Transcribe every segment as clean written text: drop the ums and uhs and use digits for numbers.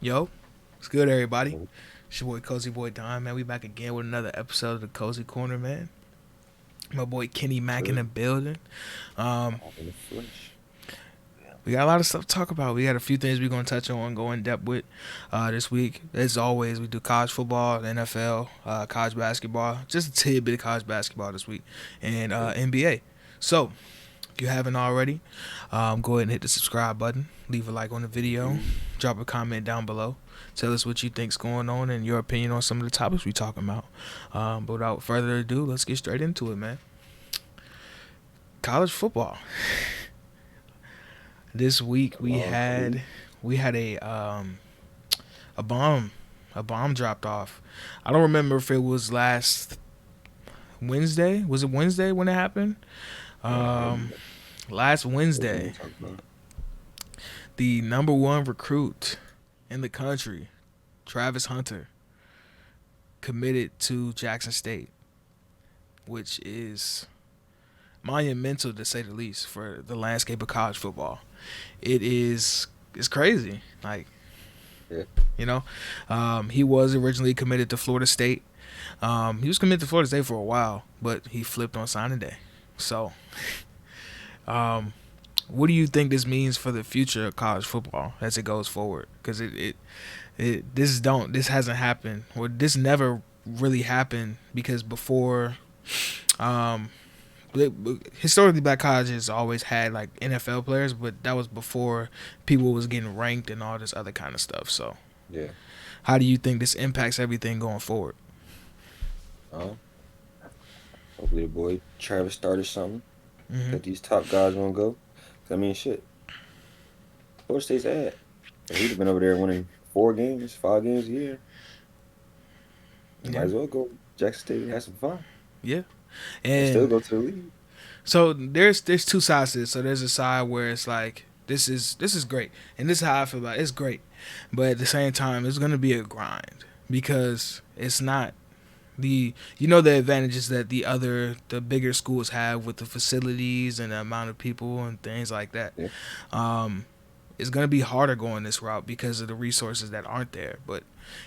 Yo, it's good, everybody. It's your boy Cozy Boy Don, man. We back again with another episode of the Cozy Corner, man. My boy Kenny Mack in True. the building. Um, All in the flesh. we got a lot of stuff to talk about. We got a few things we're gonna touch on, go in depth with this week. As always, we do college football, NFL, college basketball, just a tidbit of college basketball this week, and NBA. So, if you haven't already, go ahead and hit the subscribe button. Leave a like on the video. Drop a comment down below. Tell us what you think's going on and your opinion on some of the topics we're talking about. But without further ado, let's get straight into it, man. College football. This week we had a bomb dropped off. I don't remember if it was last Wednesday. Was it Wednesday when it happened? Last Wednesday, the number one recruit in the country, Travis Hunter, committed to Jackson State, which is monumental to say the least for the landscape of college football. It's crazy. Like, Yeah. you know, he was originally committed to Florida State. He was committed to Florida State for a while, but he flipped on signing day. So, what do you think this means for the future of college football as it goes forward? Because this hasn't happened, or this never really happened, because before, historically black colleges always had like NFL players, but that was before people was getting ranked and all this other kind of stuff. So, Yeah. how do you think this impacts everything going forward? Hopefully the boy Travis started something Mm-hmm. that these top guys won't go. 'Cause, I mean, shit. Florida State's at. He'd have been over there winning 4 games, 5 games a year. Might Yeah. as well go Jackson State and have some fun. Yeah. And still And go to the league. so there's two sides to this. So there's a side where it's like this is great, and this is how I feel about it. It's great, but at the same time, it's gonna be a grind because it's not the the advantages that the bigger schools have with the facilities and the amount of people and things like that. Yeah. It's gonna be harder going this route because of the resources that aren't there. But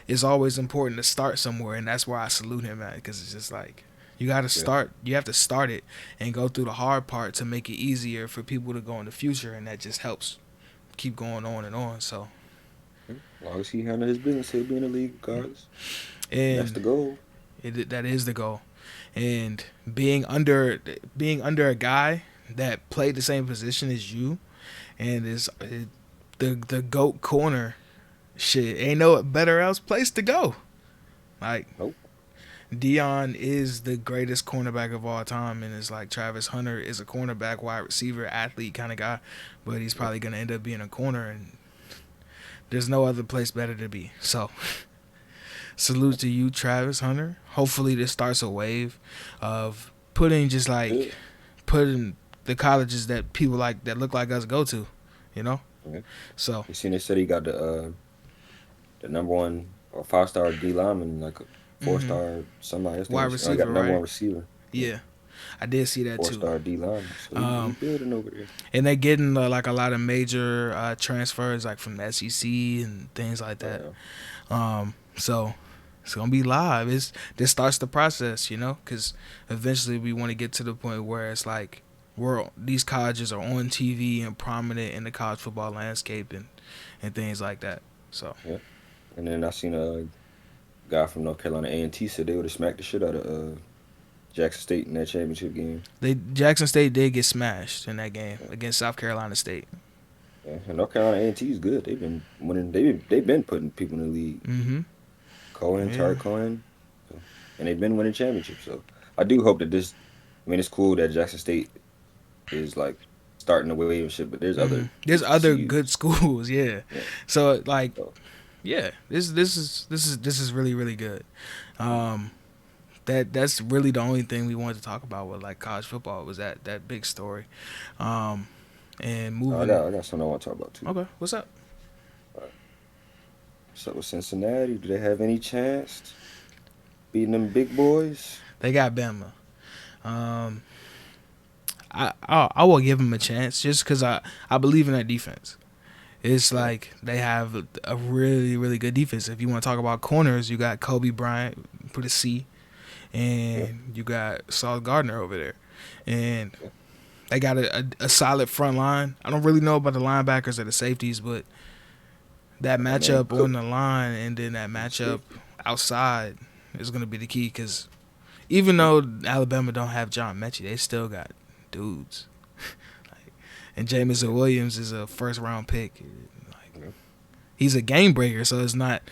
it's always important to start somewhere, and that's where I salute him at, because it's just like you got to start. You have to start it and go through the hard part to make it easier for people to go in the future, and that just helps keep going on and on. So, As long as he handles his business, he'll be in the league regardless. and That's the goal. that is the goal. And being under a guy that played the same position as you, and the GOAT corner, shit, ain't no better else place to go. Like, Nope. Dion is the greatest cornerback of all time, and it's like Travis Hunter is a cornerback, wide receiver, athlete kind of guy, but he's probably gonna end up being a corner, and there's no other place better to be. So, salute to you, Travis Hunter. Hopefully, this starts a wave of putting Yeah. the colleges that people like that look like us go to, you know. Yeah. So, You seen they said he got the number one or 5-star D lineman, like a 4-star somebody else. Wide Got receiver, number right? one receiver. yeah, I did see that too. 4-star D lineman. So he's building over there. And they're getting like a lot of major transfers, like from the SEC and things like that. So it's gonna be live. This starts the process, because eventually we want to get to the point where it's like these colleges are on TV and prominent in the college football landscape and things like that. So Yeah. And then I seen a guy from North Carolina A&T said they would have smacked the shit out of Jackson State in that championship game. Jackson State did get smashed in that game against South Carolina State. Yeah. And North Carolina A&T is good. They've been winning. They've been putting people in the league. Mm-hmm. Cohen, Yeah. Tariq Cohen, and they've been winning championships. So I do hope that this. I mean, it's cool that Jackson State is like starting the wave and shit, but there's other. There's other HBCUs. good schools, yeah. Yeah. So like, So, yeah, this is really, really good. That's really the only thing we wanted to talk about with like college football was that big story. And I moving. got something I want to talk about too. Okay, what's up? So with Cincinnati, do they have any chance beating them big boys? They got Bama. I will give them a chance just because I believe in that defense. It's like they have a really, really good defense. If you want to talk about corners, you got Kobe Bryant, put a C, Yeah. and you got Sauce Gardner over there. And they got a solid front line. I don't really know about the linebackers or the safeties, but that Man, matchup Cook on the line and then that is matchup safety. outside is going to be the key because even Yeah. though Alabama don't have John Mechie, they still got dudes. And Jamison Yeah. Williams is a first round pick. Like Yeah. he's a game breaker, so it's not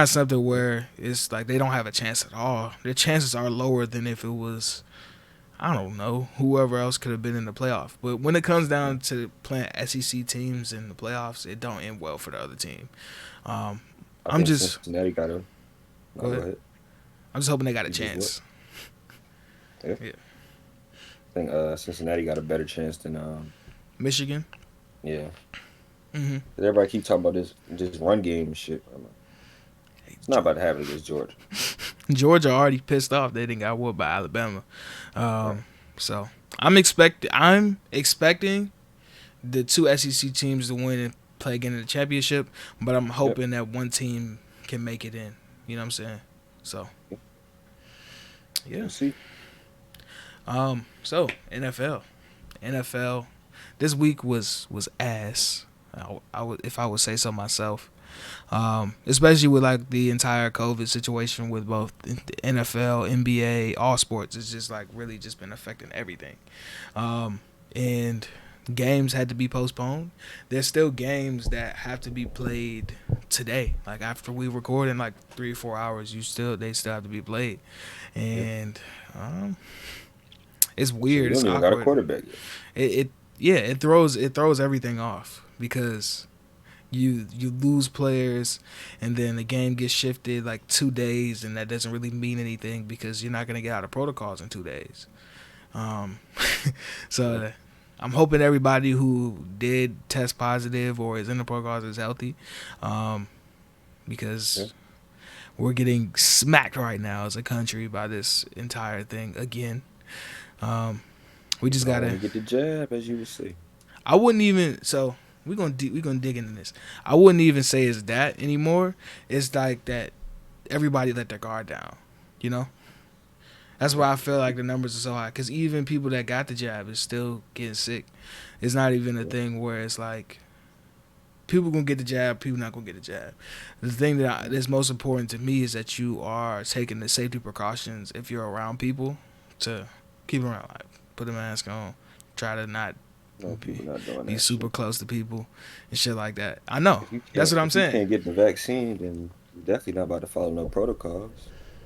something where it's like they don't have a chance at all. Their chances are lower than if it was I don't know whoever else could have been in the playoff. But when it comes Yeah. down to playing SEC teams in the playoffs, it don't end well for the other team. Um, I I'm think just Cincinnati got him. go No, go ahead. ahead. I'm just hoping they got a You just what? chance. Yeah. Yeah, I think Cincinnati got a better chance than Michigan. yeah. Mm-hmm. 'Cause everybody keep talking about this run game and shit. I'm like, it's not about to happen against Georgia. Georgia already pissed off. They didn't got whooped by Alabama. Right. So I'm expecting the two SEC teams to win and play again in the championship, but I'm Yep. hoping that one team can make it in. You know what I'm saying? So yeah. We'll see. So NFL. This week was ass. I would if I would say so myself. Especially with like the entire COVID situation with both the NFL, NBA, all sports. It's just like really just been affecting everything. And games had to be postponed. There's still games that have to be played today. Like after we record in like 3 or 4 hours, they still have to be played. Yeah. And it's Shit, weird. we It's don't even got a awkward. quarterback yet. It yeah, it throws everything off because you lose players and then the game gets shifted like 2 days and that doesn't really mean anything because you're not gonna get out of protocols in 2 days. Um, Yeah. so I'm hoping everybody who did test positive or is in the protocols is healthy, Yeah. because we're getting smacked right now as a country by this entire thing again. Um, we just I don't want gotta. to get the jab, as you would say. I wouldn't even. So we're gonna dig into this. I wouldn't even say it's that anymore. It's like that everybody let their guard down. You know. That's why I feel like the numbers are so high. Because even people that got the jab is still getting sick. It's not even a Yeah. thing where it's like people gonna get the jab, people not gonna get the jab. The thing that's most important to me is that you are taking the safety precautions if you're around people to keep around, like put a mask on, try to not No, people be, not doing be that super shit. close to people and shit like that. I know. If you That's can't, what I'm if you saying. can't get the vaccine, then you're definitely not about to follow no protocols.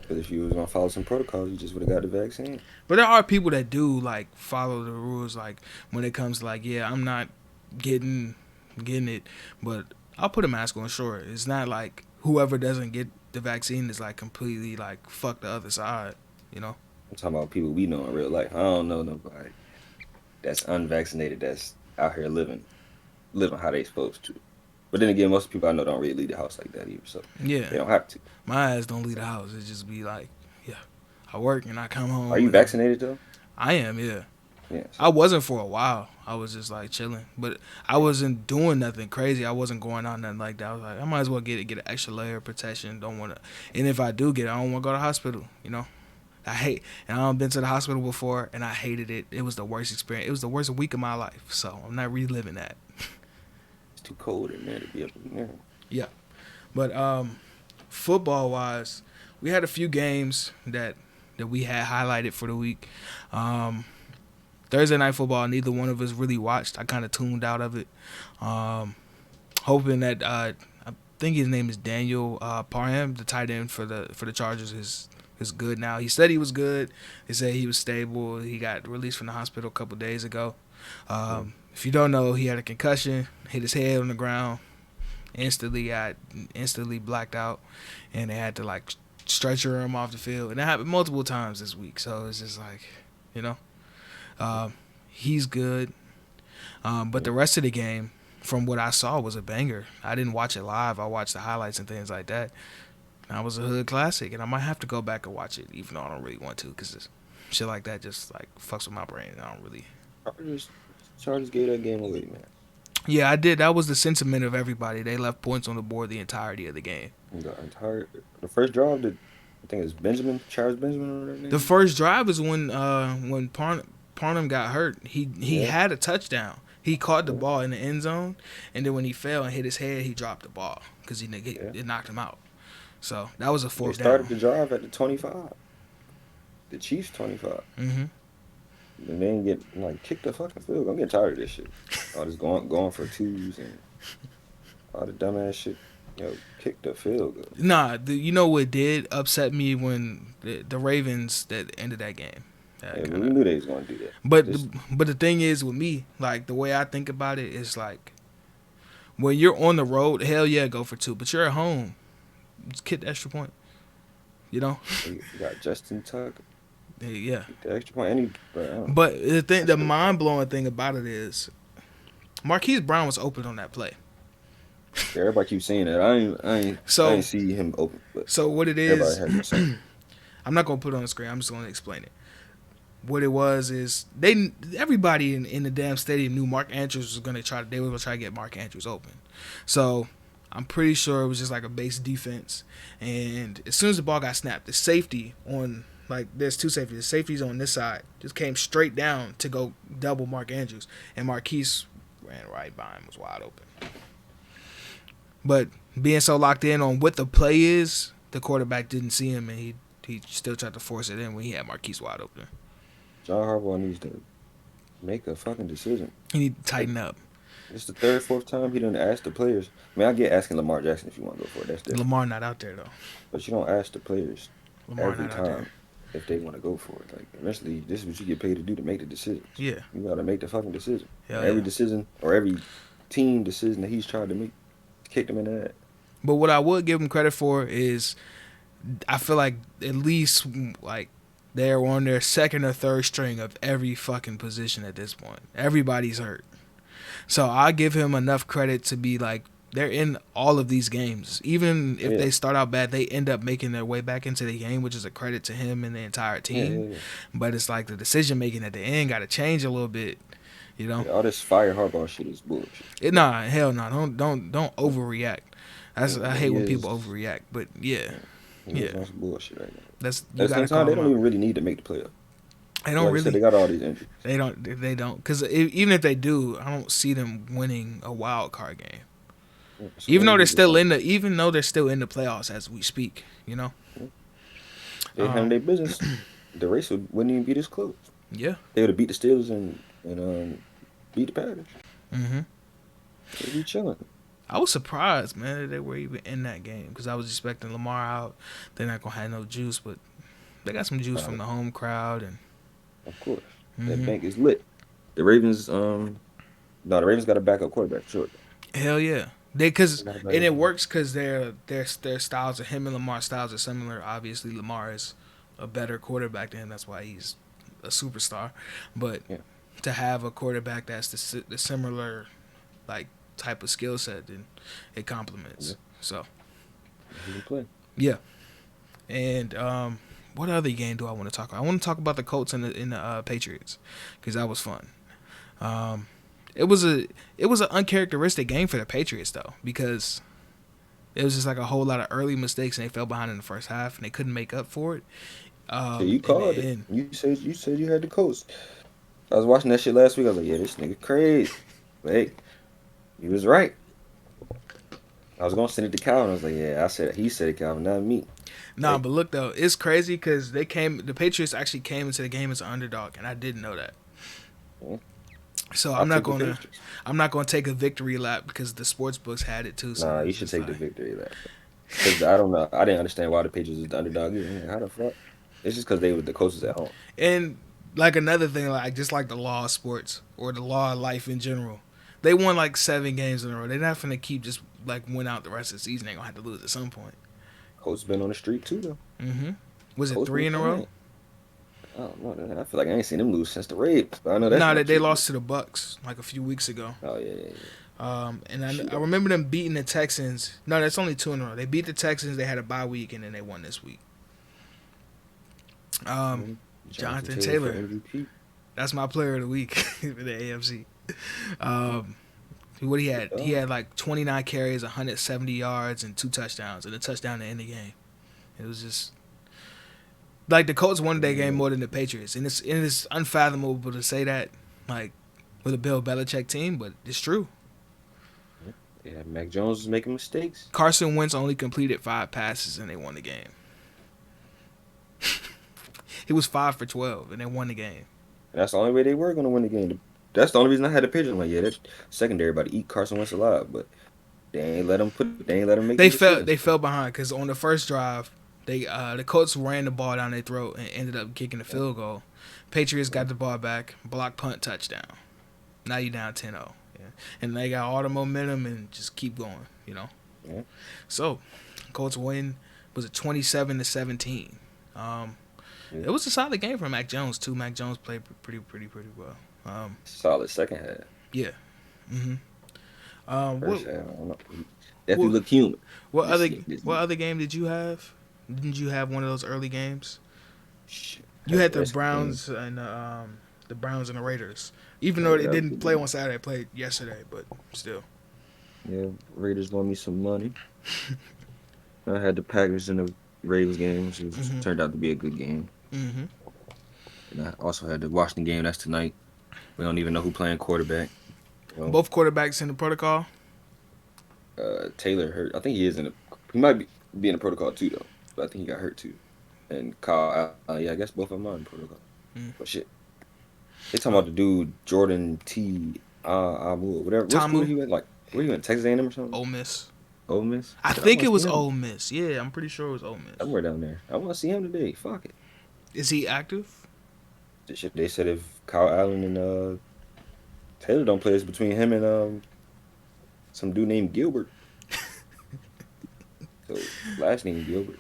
Because if you was gonna follow some protocols, you just would have got the vaccine. But there are people that do like follow the rules, like when it comes to like, yeah, I'm not getting it, but I'll put a mask on. Sure, it's not like whoever doesn't get the vaccine is like completely like fuck the other side, you know? I'm talking about people we know in real life. I don't know nobody that's unvaccinated that's out here living how they supposed to. But then again, most people I know don't really leave the house like that either, so Yeah, they don't have to. my ass don't leave the house. It just be like, yeah, I work and I come Are home you and vaccinated though? I am, yeah. Yeah. I So wasn't for a while. I was just like chilling, but I wasn't doing nothing crazy. I wasn't going out nothing like that. I was like, I might as well get an extra layer of protection. Don't want to, and if I do get it, I don't want to go to the hospital. You know, I hate, and I've been to the hospital before, and I hated it. It was the worst experience. It was the worst week of my life. So I'm not reliving that. it's too cold in there to be up in there. Yeah, but football wise, we had a few games that we had highlighted for the week. Thursday night football, neither one of us really watched. I kind of tuned out of it, hoping that I think his name is Daniel Parham, the tight end for the Chargers, is good now. He said he was good. They said he was stable. He got released from the hospital a couple days ago. If you don't know, he had a concussion, hit his head on the ground, instantly blacked out, and they had to like stretcher him off the field. And it happened multiple times this week. So it's just like, you know. He's good, but the rest of the game, from what I saw, was a banger. I didn't watch it live. I watched the highlights and things like that. That was a hood classic, and I might have to go back and watch it, even though I don't really want to, because shit like that just like fucks with my brain. I don't really. Chargers gave that game away, man. Yeah, I did. That was the sentiment of everybody. They left points on the board the entirety of the game. The first drive, I think it's Charles Benjamin, or whatever his The name is. first drive is when Parnham got hurt. He Yeah, had a touchdown. He caught the yeah, ball in the end zone, and then when he fell and hit his head, he dropped the ball because yeah. it knocked him out. So that was a They fourth started down. the drive at the 25, the Chiefs 25. Hmm. And then get like kick the fucking field. I'm getting tired of this shit. All this going for twos and all the dumbass shit. Kick the field goal. Nah, you know what did upset me when the Ravens that ended that game. Yeah, That we kind of. knew they was gonna do that. But Just but the thing is with me, like the way I think about it is like when you're on the road, hell yeah, go for two. But you're at home, just kick the extra point. You know. you got Justin Tucker, Yeah. kick the extra point. But I don't know. But That's the crazy. mind blowing thing about it is Marquise Brown was open on that play. Yeah, everybody keeps saying that. I So ain't see him open, but what it everybody is, has been saying. I'm not gonna put it on the screen. I'm just gonna explain it. What it was is everybody in the damn stadium knew Mark Andrews was gonna try. They were gonna try to get Mark Andrews open. So I'm pretty sure it was just like a base defense. And as soon as the ball got snapped, the safety on like there's two safeties. The safeties on this side just came straight down to go double Mark Andrews, and Marquise ran right by him, was wide open. But being so locked in on what the play is, the quarterback didn't see him, and he still tried to force it in when he had Marquise wide open. John Harbaugh needs to make a fucking decision. He need to Like, tighten up. it's the third, fourth time he done asked the players. I mean, I get asking Lamar Jackson if you want to go for it. That's different. Lamar not out there though. But you don't ask the players Lamar every not out there. time if they want to go for it. Like, eventually, this is what you get paid to do, to make the decisions. Yeah. You got to make the fucking decision. Hell Every yeah. decision or every team decision that he's tried to make, kicked him in the head. But what I would give him credit for is I feel like at least like they're on their second or third string of every fucking position at this point. Everybody's hurt. So I give him enough credit to be like they're in all of these games. Even if Yeah. they start out bad, they end up making their way back into the game, which is a credit to him and the entire team. Yeah. But it's like the decision making at the end got to change a little bit, you know. Yeah, all this fire Harbaugh shit is bullshit. Nah, hell no. Don't overreact. I hate He when is- people overreact, but yeah, He is yeah. on some bullshit right now. That's At you the gotta same call time, they them don't out. even really need to make the playoff. They don't Like I said, really. they got all these injuries. They don't. Because even if they do, I don't see them winning a wild card game. Yeah, so Even though they they're just still like- in the playoffs as we speak. You know. They handle their business. The race wouldn't even be this close. Yeah. They would have beat the Steelers and beat the Packers. Mhm. They'd be chilling. I was surprised, man, that they were even in that game because I was expecting Lamar out. They're not gonna have no juice, but they got some juice from the home crowd and. Of course. Mhm. That bank is lit. The Ravens, no, the Ravens got a backup quarterback, sure. Hell yeah. Because Not a and bad it idea. works because their styles of him and Lamar's styles are similar. Obviously, Lamar is a better quarterback than him. That's why he's a superstar. But Yeah. to have a quarterback that's the similar like type of skill set, then it complements. Yeah. So He can play. yeah. And what other game do I want to talk about? I want to talk about the Colts and the Patriots because that was fun. It was an uncharacteristic game for the Patriots though because it was just like a whole lot of early mistakes and they fell behind in the first half and they couldn't make up for it. Yeah, you in called the it. end. You said you had the Colts. I was watching that shit last week. I was like, yeah, this nigga crazy. But hey, he was right. I was gonna send it to Calvin. I was like, yeah, he said it, Calvin, not me. Nah, Hey. but look though, it's crazy because the Patriots actually came into the game as an underdog and I didn't know that. Yeah. So I'll I'm not take the gonna Patriots. take a victory lap because the sports books had it too. So Nah, you it's should just take the like- victory lap. Because I don't know. I didn't understand why the Patriots is the underdog. Yeah, how the fuck? It's just because they were the coaches at home. And like another thing, like just like the law of sports or the law of life in general, they won like 7 games in a row. They're not gonna keep just like win out the rest of the season. They're gonna have to lose at some point. Colts been on the streak too, though. Mm-hmm. Was it Colts 3 in been a row? playing. I don't know. I feel like I ain't seen them lose since the Ravens. But I know that's No, not they true. lost to the Bucks like a few weeks ago. Oh yeah. And I Shootout. remember them beating the Texans. No, that's only 2 in a row. They beat the Texans. They had a bye week, and then they won this week. Jonathan Taylor. for MVP. That's my player of the week for the AFC. What he had? He Oh, had like 29 carries, 170 yards, and 2 touchdowns, and a touchdown to end the game. It was just like the Colts won that game yeah. more than the Patriots, and it's unfathomable to say that like with a Bill Belichick team, but it's true. Yeah, Mac Jones was making mistakes. Carson Wentz only completed 5 passes, and they won the game. He was 5 for 12, and they won the game. And that's the only way they were going to win the game. That's the only reason I had a picture. I'm like, yeah, that's secondary about to eat Carson Wentz alive, but they ain't let him make They them fell decisions. they fell behind because on the first drive, the Colts ran the ball down their throat and ended up kicking the field goal. Patriots got the ball back, block punt touchdown. Now you down 10-0. Yeah. And they got all the momentum and just keep going, you know. Yeah. So, Colts win was it 27-17. Yeah. It was a solid game for Mac Jones too. Mac Jones played pretty well. Solid second half. Yeah. Mhm. First What half, I don't know. He what definitely looked human. what other This what other game did you have? Didn't you have one of those early games? shit. You had the Redskins game. Browns and the Raiders. Even though Yeah, they that was a didn't good play game. on Saturday, they played yesterday, but still. Yeah, Raiders loaned me some money. I had the Packers in the Ravens game, which Mhm. turned out to be a good game. Mhm. And I also had the Washington game. That's tonight. We don't even know who playing quarterback. Well, Both quarterbacks in the protocol. Taylor hurt. I think he is in the. He might be in the protocol too, though. But I think he got hurt too. And Kyle, yeah, I guess both of them are in protocol. Mm. But shit, they talking about the dude Jordan T. Whatever. What school Tamu, he went? Like, where he went? Texas A&M or something? Ole Miss. Ole Miss. I Shit, I think want it to see was him. Ole Miss. Yeah, I'm pretty sure it was Ole Miss. Somewhere down there. I want to see him today. Fuck it. Is he active? Shit, they said if Kyle Allen and Taylor don't play, it's between him and some dude named Gilbert. So last name Gilbert.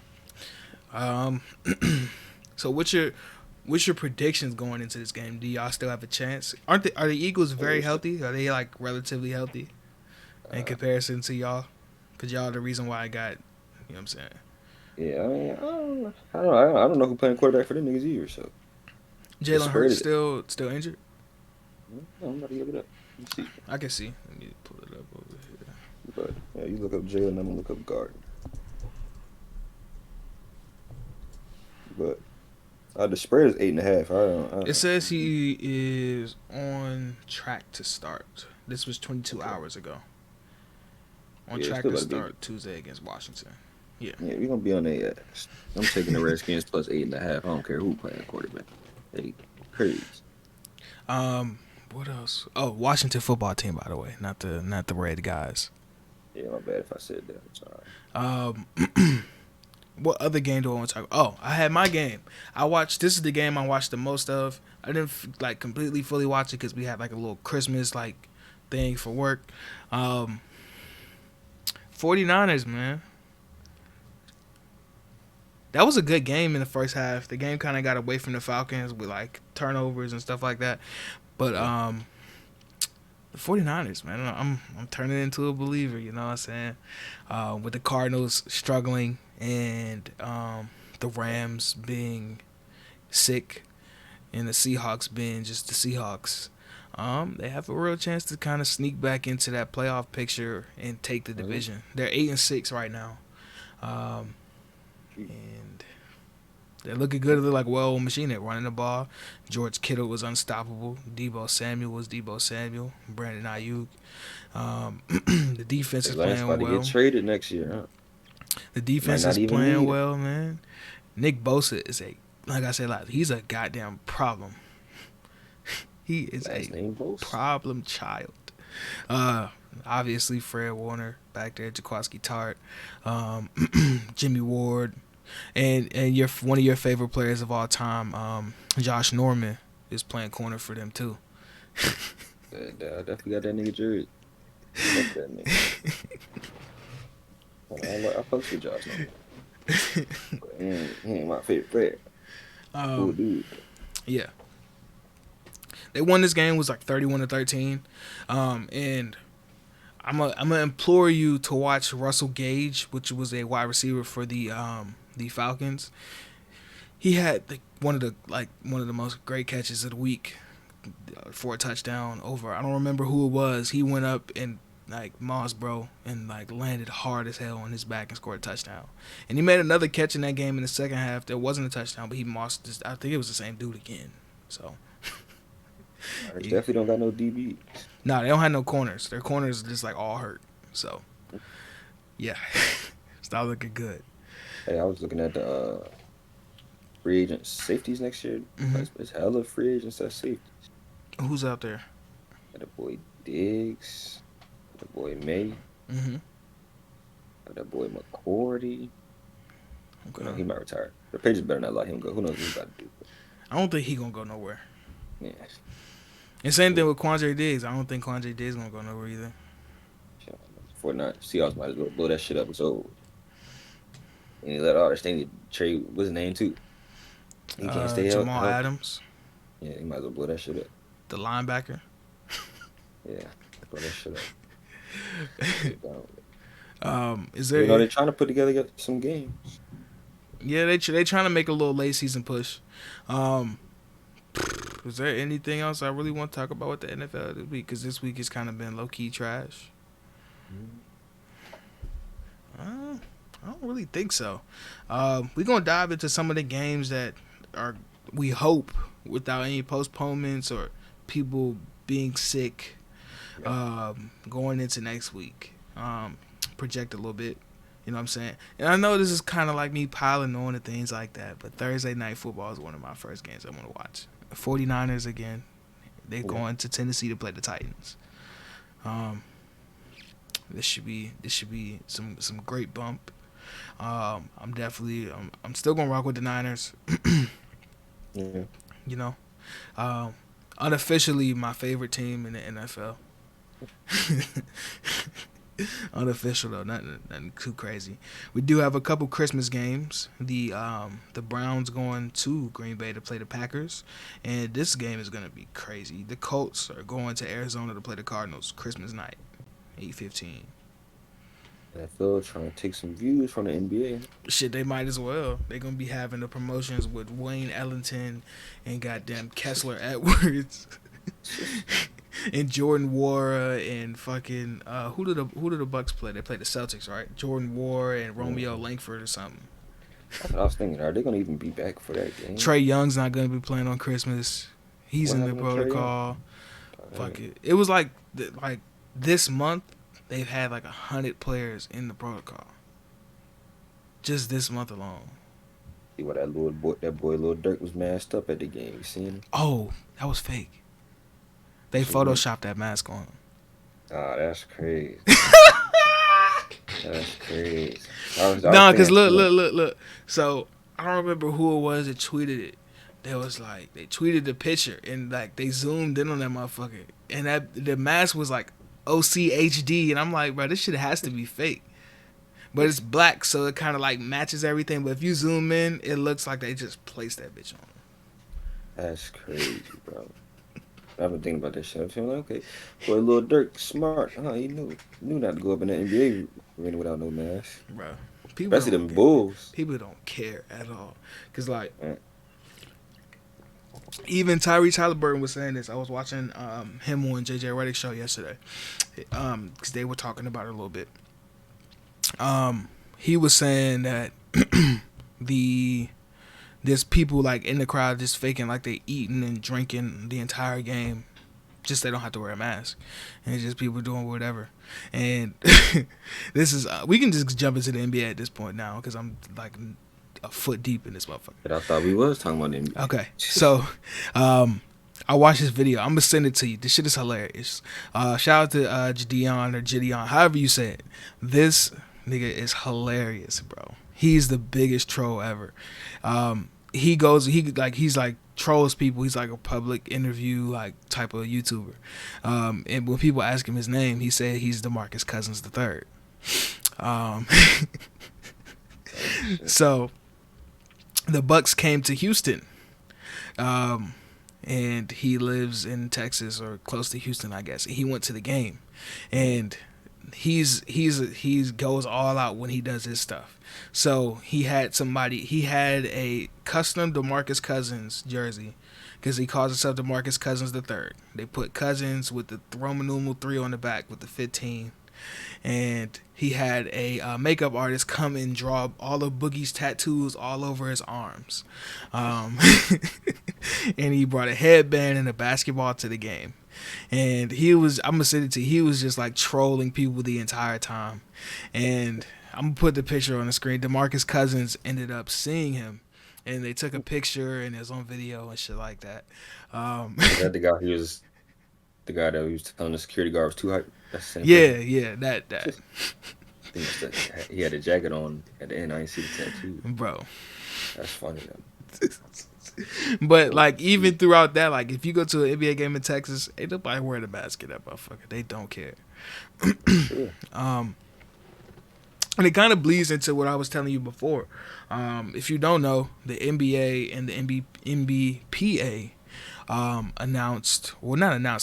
Um, so what's your predictions going into this game? Do y'all still have a chance? Are the Eagles very healthy? Are they like relatively healthy in comparison to y'all? Cause y'all are the reason why I got, you know what I'm saying? Yeah, I mean, I don't know who playing quarterback for them niggas either. So the Jalen spread Hurts is. still injured. I'm about to look it up. Let's see. I can see. Let me pull it up over here. But yeah, you look up Jalen, I'm gonna look up Garden. But the spread is 8.5. I It don't says he is on track to start. This was 22 okay. hours ago. On Yeah, it's track still to gotta be. start Tuesday against Washington. Yeah. Yeah, we gonna be on their ass. I'm taking the Redskins plus 8.5. I don't care who playing quarterback. They crazy. What else? Oh, Washington football team, by the way, not the Red guys. Yeah, my bad if I said that. It's all right. What other game do I want to talk about? Oh, I had my game. This is the game I watched the most of. I didn't like completely fully watch it because we had like a little Christmas like thing for work. 49ers, man. That was a good game in the first half. The game kind of got away from the Falcons with like turnovers and stuff like that. But the 49ers, man, I'm turning into a believer, you know what I'm saying? With the Cardinals struggling and the Rams being sick and the Seahawks being just the Seahawks, they have a real chance to kind of sneak back into that playoff picture and take the division. They're 8-6 right now, and they're looking good. They look like a well-oiled machine. They're running the ball. George Kittle was unstoppable. Debo Samuel was Debo Samuel. Brandon Ayuk. The defense is Atlanta's playing about to well. get traded next year, huh? The defense Might not is even playing need well, man. Nick Bosa is like I said, he's a goddamn problem. He is Last name Bosa. problem child. Obviously Fred Warner back there, Jaquiski Tart, Jimmy Ward, and one of your favorite players of all time, Josh Norman, is playing corner for them too. I definitely got that nigga jersey. Fuck that nigga. I fuck with Josh Norman. But he ain't my favorite player. Cool dude. Yeah. They won this game, was like 31-13. And I'm gonna implore you to watch Russell Gage, which was a wide receiver for the Falcons. He had one of the most great catches of the week for a touchdown over. I don't remember who it was. He went up and like Moss, bro, and like landed hard as hell on his back and scored a touchdown. And he made another catch in that game in the second half. That wasn't a touchdown, but he mossed this. I think it was the same dude again. So They definitely don't got no DBs. no, they don't have no corners. Their corners are just like all hurt. So yeah, it's not looking good. Hey, I was looking at the free agent safeties next year. Mm-hmm. It's hella free agents at safety. Who's out there? Got the boy Diggs, got the boy May, Mm-hmm. got that boy McCourty. Okay. You know, he might retire. The Patriots better not let him go. Who knows what he's about to do? I don't think he gonna go nowhere. Yeah. And same thing with Quandre Diggs. I don't think Quandre Diggs gonna go nowhere either. For not Seahawks might as well blow that shit up. It's over. And he let all this thing trade. What's his name too? He can't stay Jamal healthy. Adams, Yeah, he might as well blow that shit up. the linebacker. Yeah, blow that shit up. Is there? You know, they're trying to put together some games. Yeah, they trying to make a little late season push. Is there anything else I really want to talk about with the NFL this week? Because this week has kind of been low key trash. I don't really think so. We're gonna dive into some of the games that are, we hope, without any postponements or people being sick, going into next week. Project a little bit. You know what I'm saying? And I know this is kind of like me piling on and things like that, but Thursday Night Football is one of my first games I want to watch. 49ers again. They're going to Tennessee to play the Titans. This should be some great bump. I'm still gonna rock with the Niners. Yeah. You know, unofficially my favorite team in the NFL. Unofficial though, nothing too crazy. We do have a couple Christmas games. The Browns going to Green Bay to play the Packers, and this game is gonna be crazy. The Colts are going to Arizona to play the Cardinals Christmas night, 8:15. NFL trying to take some views from the NBA. Shit, they might as well. They're gonna be having the promotions with Wayne Ellington and goddamn Kessler Edwards. And Jordan Nwora and fucking who did the Bucks play? They played the Celtics, right? Jordan Nwora and Romeo Langford or something. That's what I was thinking. Are they gonna even be back for that game? Trey Young's not gonna be playing on Christmas. He's in the protocol. Fuck it. It was like this month they've had like 100 players in the protocol. Just this month alone. See what that boy Lil Durk was masked up at the game. You seen him? Oh, that was fake. They photoshopped that mask on him. Oh, that's crazy. That's crazy. No, because look. So I don't remember who it was that tweeted it. They tweeted the picture and like they zoomed in on that motherfucker, and that the mask was like OCHD, and I'm like, bro, this shit has to be fake. But it's black, so it kind of like matches everything. But if you zoom in, it looks like they just placed that bitch on. That's crazy, bro. I've been thinking about that shit. I'm feeling like, okay, boy, Lil Durk smart. He knew not to go up in the NBA arena without no mask. Bro, especially them Bulls. People don't care at all. Cause like, even Tyrese Halliburton was saying this. I was watching him on JJ Redick's show yesterday, cause they were talking about it a little bit. He was saying that there's people like in the crowd just faking like they eating and drinking the entire game, just they don't have to wear a mask, and it's just people doing whatever. And this is we can just jump into the NBA at this point now because I'm like a foot deep in this motherfucker. But I thought we was talking about the NBA. Okay, so I watched this video. I'm gonna send it to you. This shit is hilarious. Shout out to Gideon or Gideon, however you say it. This nigga is hilarious, bro. He's the biggest troll ever. He's like trolls people. He's like a public interview like type of YouTuber. And when people ask him his name, he said he's DeMarcus Cousins III. So the Bucks came to Houston. And he lives in Texas or close to Houston, I guess. He went to the game, and he goes all out when he does his stuff. So he had a custom DeMarcus Cousins jersey because he calls himself DeMarcus Cousins III. They put Cousins with the Roman numeral 3 on the back with the 15. and he had a makeup artist come and draw all of Boogie's tattoos all over his arms. And he brought a headband and a basketball to the game. And I'm going to send it to you, he was just like trolling people the entire time. And I'm going to put the picture on the screen. DeMarcus Cousins ended up seeing him, and they took a picture, and it was on video and shit like that. Is that the guy that was telling the security guard was too hype? That's the same yeah, that. I think he had a jacket on at the end. I didn't see the tattoo. Bro. That's funny, though. But, like, even throughout that, like, if you go to an NBA game in Texas, ain't nobody wearing a basket, that motherfucker. They don't care. Sure. And it kind of bleeds into what I was telling you before. If you don't know, the NBA and the NBPA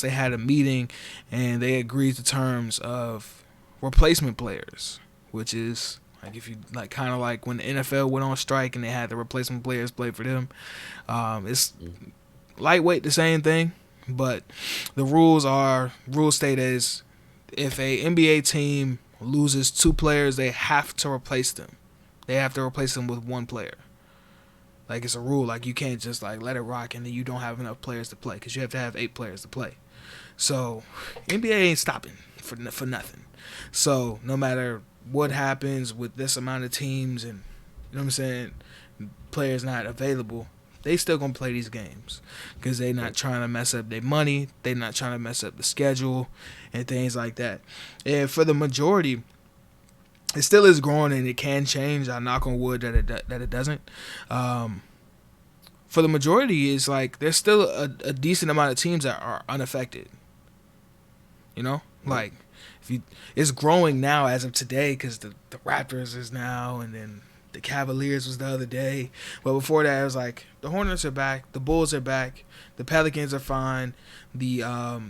they had a meeting, and they agreed to terms of replacement players, which is like if you like kind of like when the NFL went on strike and they had the replacement players play for them. It's lightweight, the same thing, but the rules state as if a NBA team loses 2 players, they have to replace them. They have to replace them with 1 player. Like, it's a rule. Like, you can't just, like, let it rock and then you don't have enough players to play, because you have to have 8 players to play. So, NBA ain't stopping for nothing. So, no matter what happens with this amount of teams and, you know what I'm saying, players not available, they still going to play these games, because they not trying to mess up their money. They not trying to mess up the schedule and things like that. And for the majority, it still is growing, and it can change. I knock on wood that it doesn't. For the majority, it's like there's still a decent amount of teams that are unaffected. You know, like it's growing now as of today, because the Raptors is now, and then the Cavaliers was the other day. But before that, it was like the Hornets are back, the Bulls are back, the Pelicans are fine, the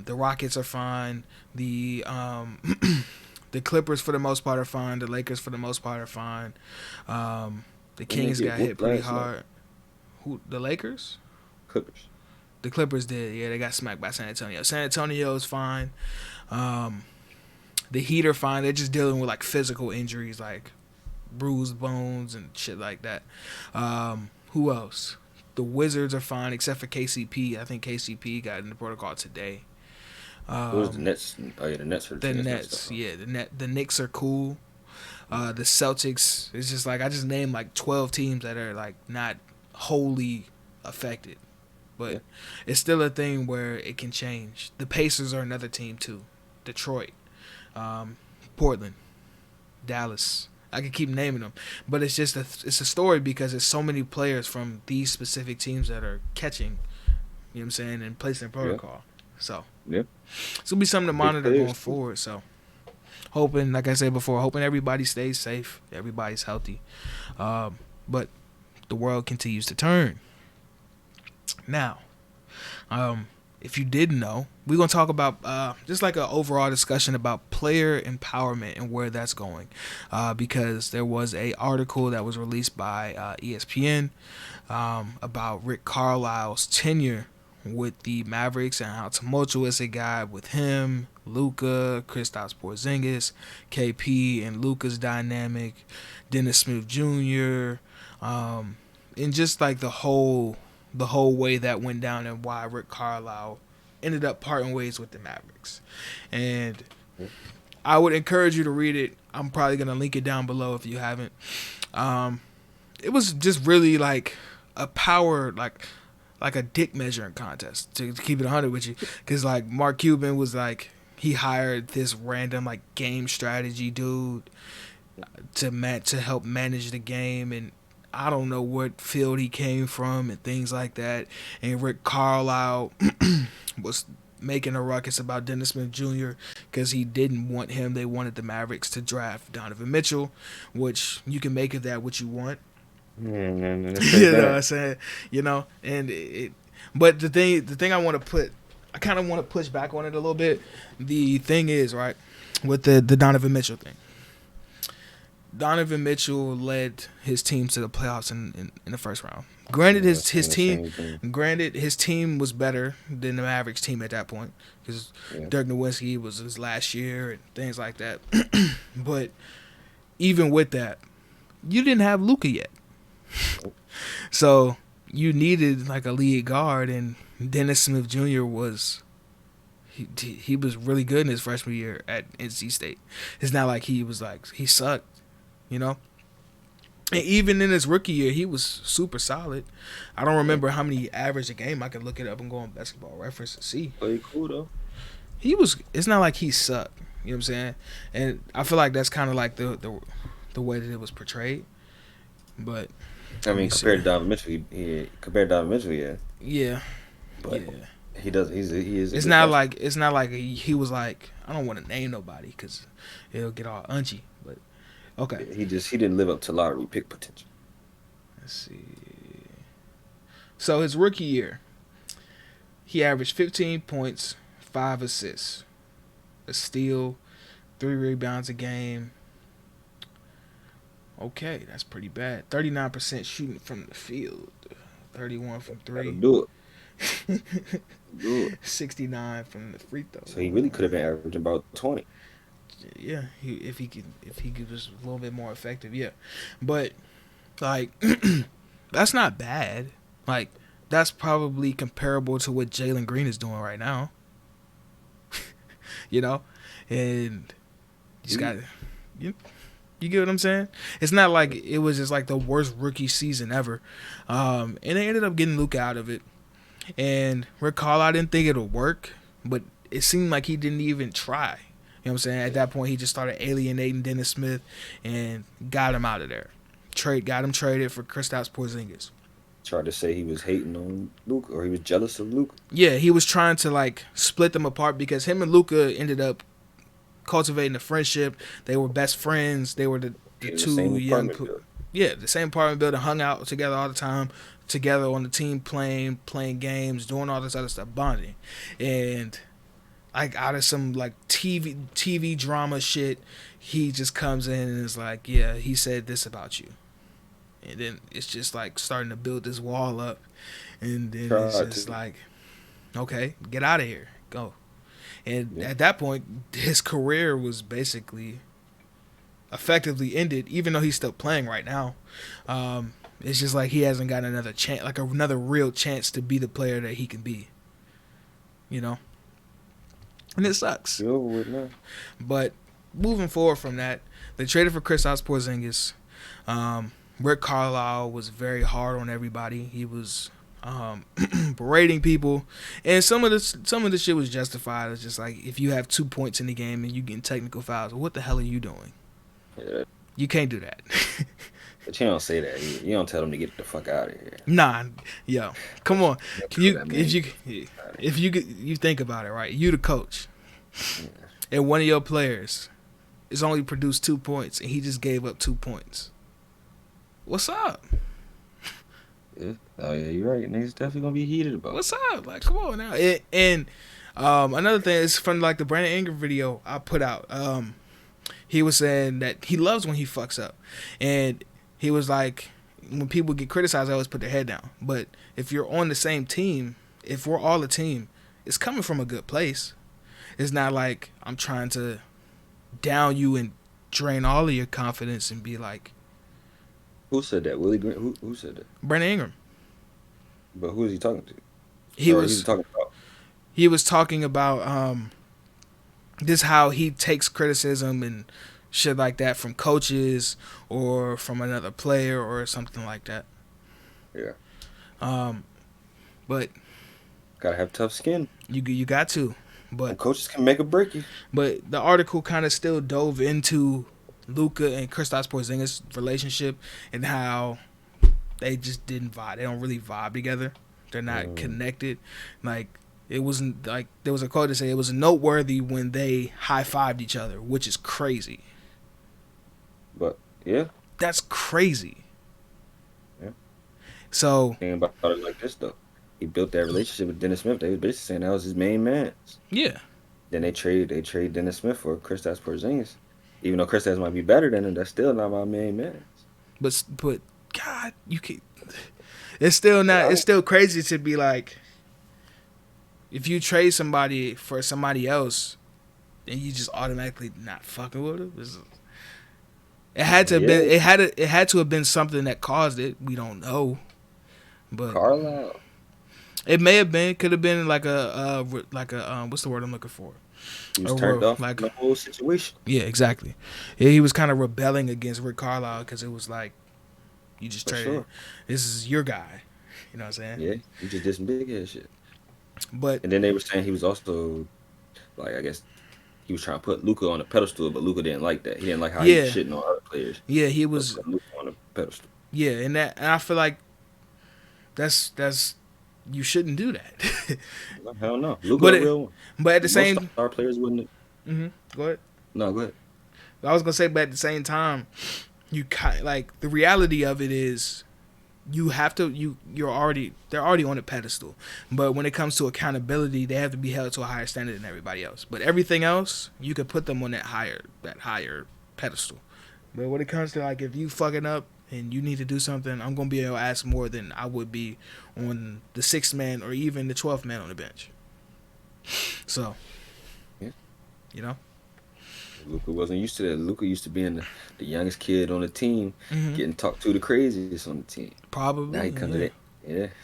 Rockets are fine, the the Clippers for the most part are fine, the Lakers for the most part are fine. The Kings got hit pretty hard. Who? The Lakers? Clippers. The Clippers did. Yeah, they got smacked by San Antonio. San Antonio is fine. The Heat are fine. They're just dealing with like physical injuries, like bruised bones and shit like that. Who else? The Wizards are fine, except for KCP. I think KCP got in the protocol today. What was the Nets? Oh yeah, the Nets are the Nets. Yeah, the Knicks are cool. The Celtics. It's just like I just named like 12 teams that are like not wholly affected, but it's still a thing where it can change. The Pacers are another team too. Detroit, Portland, Dallas. I could keep naming them, but it's just it's a story because there's so many players from these specific teams that are catching. You know what I'm saying, and placing in protocol. So it's gonna be something to monitor going forward. So hoping, like I said before, hoping everybody stays safe, everybody's healthy. But the world continues to turn. Now, if you didn't know, we're going to talk about just like an overall discussion about player empowerment and where that's going. Because there was an article that was released by ESPN about Rick Carlisle's tenure with the Mavericks and how tumultuous it got with him, Luka, Kristaps Porzingis, KP, and Luka's dynamic, Dennis Smith Jr., and just like the whole way that went down and why Rick Carlisle ended up parting ways with the Mavericks. And I would encourage you to read it. I'm probably going to link it down below if you haven't. It was just really like a power, like a dick measuring contest, to keep it 100 with you. Because like Mark Cuban was like, he hired this random like game strategy dude to help manage the game, and I don't know what field he came from and things like that. And Rick Carlisle was making a ruckus about Dennis Smith Jr. because he didn't want him. They wanted the Mavericks to draft Donovan Mitchell, which you can make of that what you want. You know what I'm saying? You know, and but the thing I kind of want to push back on it a little bit. The thing is, right, with the Donovan Mitchell thing. Donovan Mitchell led his team to the playoffs in the first round. Granted, Yeah, his saying the team, same thing. granted his team was better than the Mavericks team at that point because Yeah. Dirk Nowitzki was his last year and things like that. But even with that, you didn't have Luka yet, so you needed like a lead guard, and Dennis Smith Jr. was. He was really good in his freshman year at NC State. It's not like he was like he sucked, you know. And even in his rookie year, he was super solid. I don't remember how many he averaged a game. I could look it up and go on Basketball Reference and see. Played cool though. He was. It's not like he sucked. You know what I'm saying? And I feel like that's kind of like the way that it was portrayed. But I mean, compared to Donovan Mitchell, yeah. Yeah, But yeah. he does. He is. It's not like he was like I don't want to name nobody because it'll get all unchy. But okay, He didn't live up to lottery pick potential. let's see. So his rookie year, he averaged 15 points, 5 assists, a steal, 3 rebounds a game. Okay, that's pretty bad. 39% shooting from the field, 31 from That'll 3. do it. Do it. 69 from the free throw. So he really could have been averaging about 20. Yeah, if he could was a little bit more effective, yeah. But like that's not bad. Like that's probably comparable to what Jalen Green is doing right now. You know, and you just got you get what I'm saying? It's not like it was just like the worst rookie season ever, and they ended up getting Luka out of it. And Rick Carlisle didn't think it'll work, but it seemed like he didn't even try. You know what I'm saying? At that point, he just started alienating Dennis Smith and got him out of there. Got him traded for Kristaps Porzingis. Tried to say he was hating on Luka or he was jealous of Luka. Yeah, he was trying to like split them apart because him and Luka ended up cultivating a friendship. They were best friends. They were the two young. Yeah, the same apartment building, hung out together all the time, together on the team, playing games, doing all this other stuff, bonding, and like out of some like TV drama shit, he just comes in and is like, yeah, he said this about you, and then it's just like starting to build this wall up, and then it's just like, okay, get out of here, go, and at that point, his career was basically effectively ended, even though he's still playing right now. It's just like he hasn't got another chance, like another real chance to be the player that he can be. You know? And it sucks. But moving forward from that, they traded for Kristaps Porzingis. Rick Carlisle was very hard on everybody. He was berating people, and some of the shit was justified. It's just like if you have 2 points in the game and you getting technical fouls, what the hell are you doing? Yeah. You can't do that. But you don't say that. You don't tell them to get the fuck out of here. Nah, yo, come on. If you think about it, right? You the coach, and one of your players is only produced 2 points, and he just gave up 2 points. What's up? Yeah. Oh yeah, you're right. Niggas definitely gonna be heated about. What's up? Like, come on now. And another thing is from like the Brandon Ingram video I put out. He was saying that he loves when he fucks up, and he was like, when people get criticized, I always put their head down. But if you're on the same team, if we're all a team, it's coming from a good place. It's not like I'm trying to down you and drain all of your confidence and be like. Who said that? Willie Green? Who said that? Brandon Ingram. But who is he talking to? He was talking about this how he takes criticism and shit like that from coaches or from another player or something like that. Yeah. But gotta have tough skin. You got to. But and coaches can make or break you. But the article kind of still dove into Luka and Kristaps Porzingis' relationship and how they just didn't vibe. They don't really vibe together. They're not connected. Like it wasn't like there was a quote that said it was noteworthy when they high-fived each other, which is crazy. But yeah, that's crazy. Yeah. So think about it like this though. He built that relationship with Dennis Smith. They was basically saying that was his main man. Yeah. Then they trade Dennis Smith for Kristaps Porzingis. Even though Kristaps might be better than him, that's still not my main man. But God, you can. It's still not. Yeah. It's still crazy to be like, if you trade somebody for somebody else, and you just automatically not fucking with them. It had to have been. It had to have been something that caused it. We don't know, but Carlisle. it may have been. Could have been like what's the word I'm looking for? He was turned off like from the whole situation. Yeah, exactly. Yeah, he was kind of rebelling against Rick Carlisle because it was like, you just traded. Sure. This is your guy. You know what I'm saying? Yeah, he just did some big ass shit. But and then they were saying he was also, like, I guess he was trying to put Luka on a pedestal, but Luka didn't like that. He didn't like how he was shitting on other players. Yeah, he was put Luka on a pedestal. Yeah, and I feel like that's you shouldn't do that. Hell no, Luka a real one. But at the same, our players wouldn't. Go ahead. No, go ahead. I was gonna say, but at the same time, like the reality of it is, you have to they're already on a pedestal, but when it comes to accountability, they have to be held to a higher standard than everybody else. But everything else, you could put them on that higher pedestal. But when it comes to, like, if you fucking up and you need to do something, I'm gonna be able to ask more than I would be on the 6th man or even the 12th man on the bench. So, yeah. You know, Luka wasn't used to that. Luka used to being the youngest kid on the team, getting talked to the craziest on the team. Probably. Now he comes to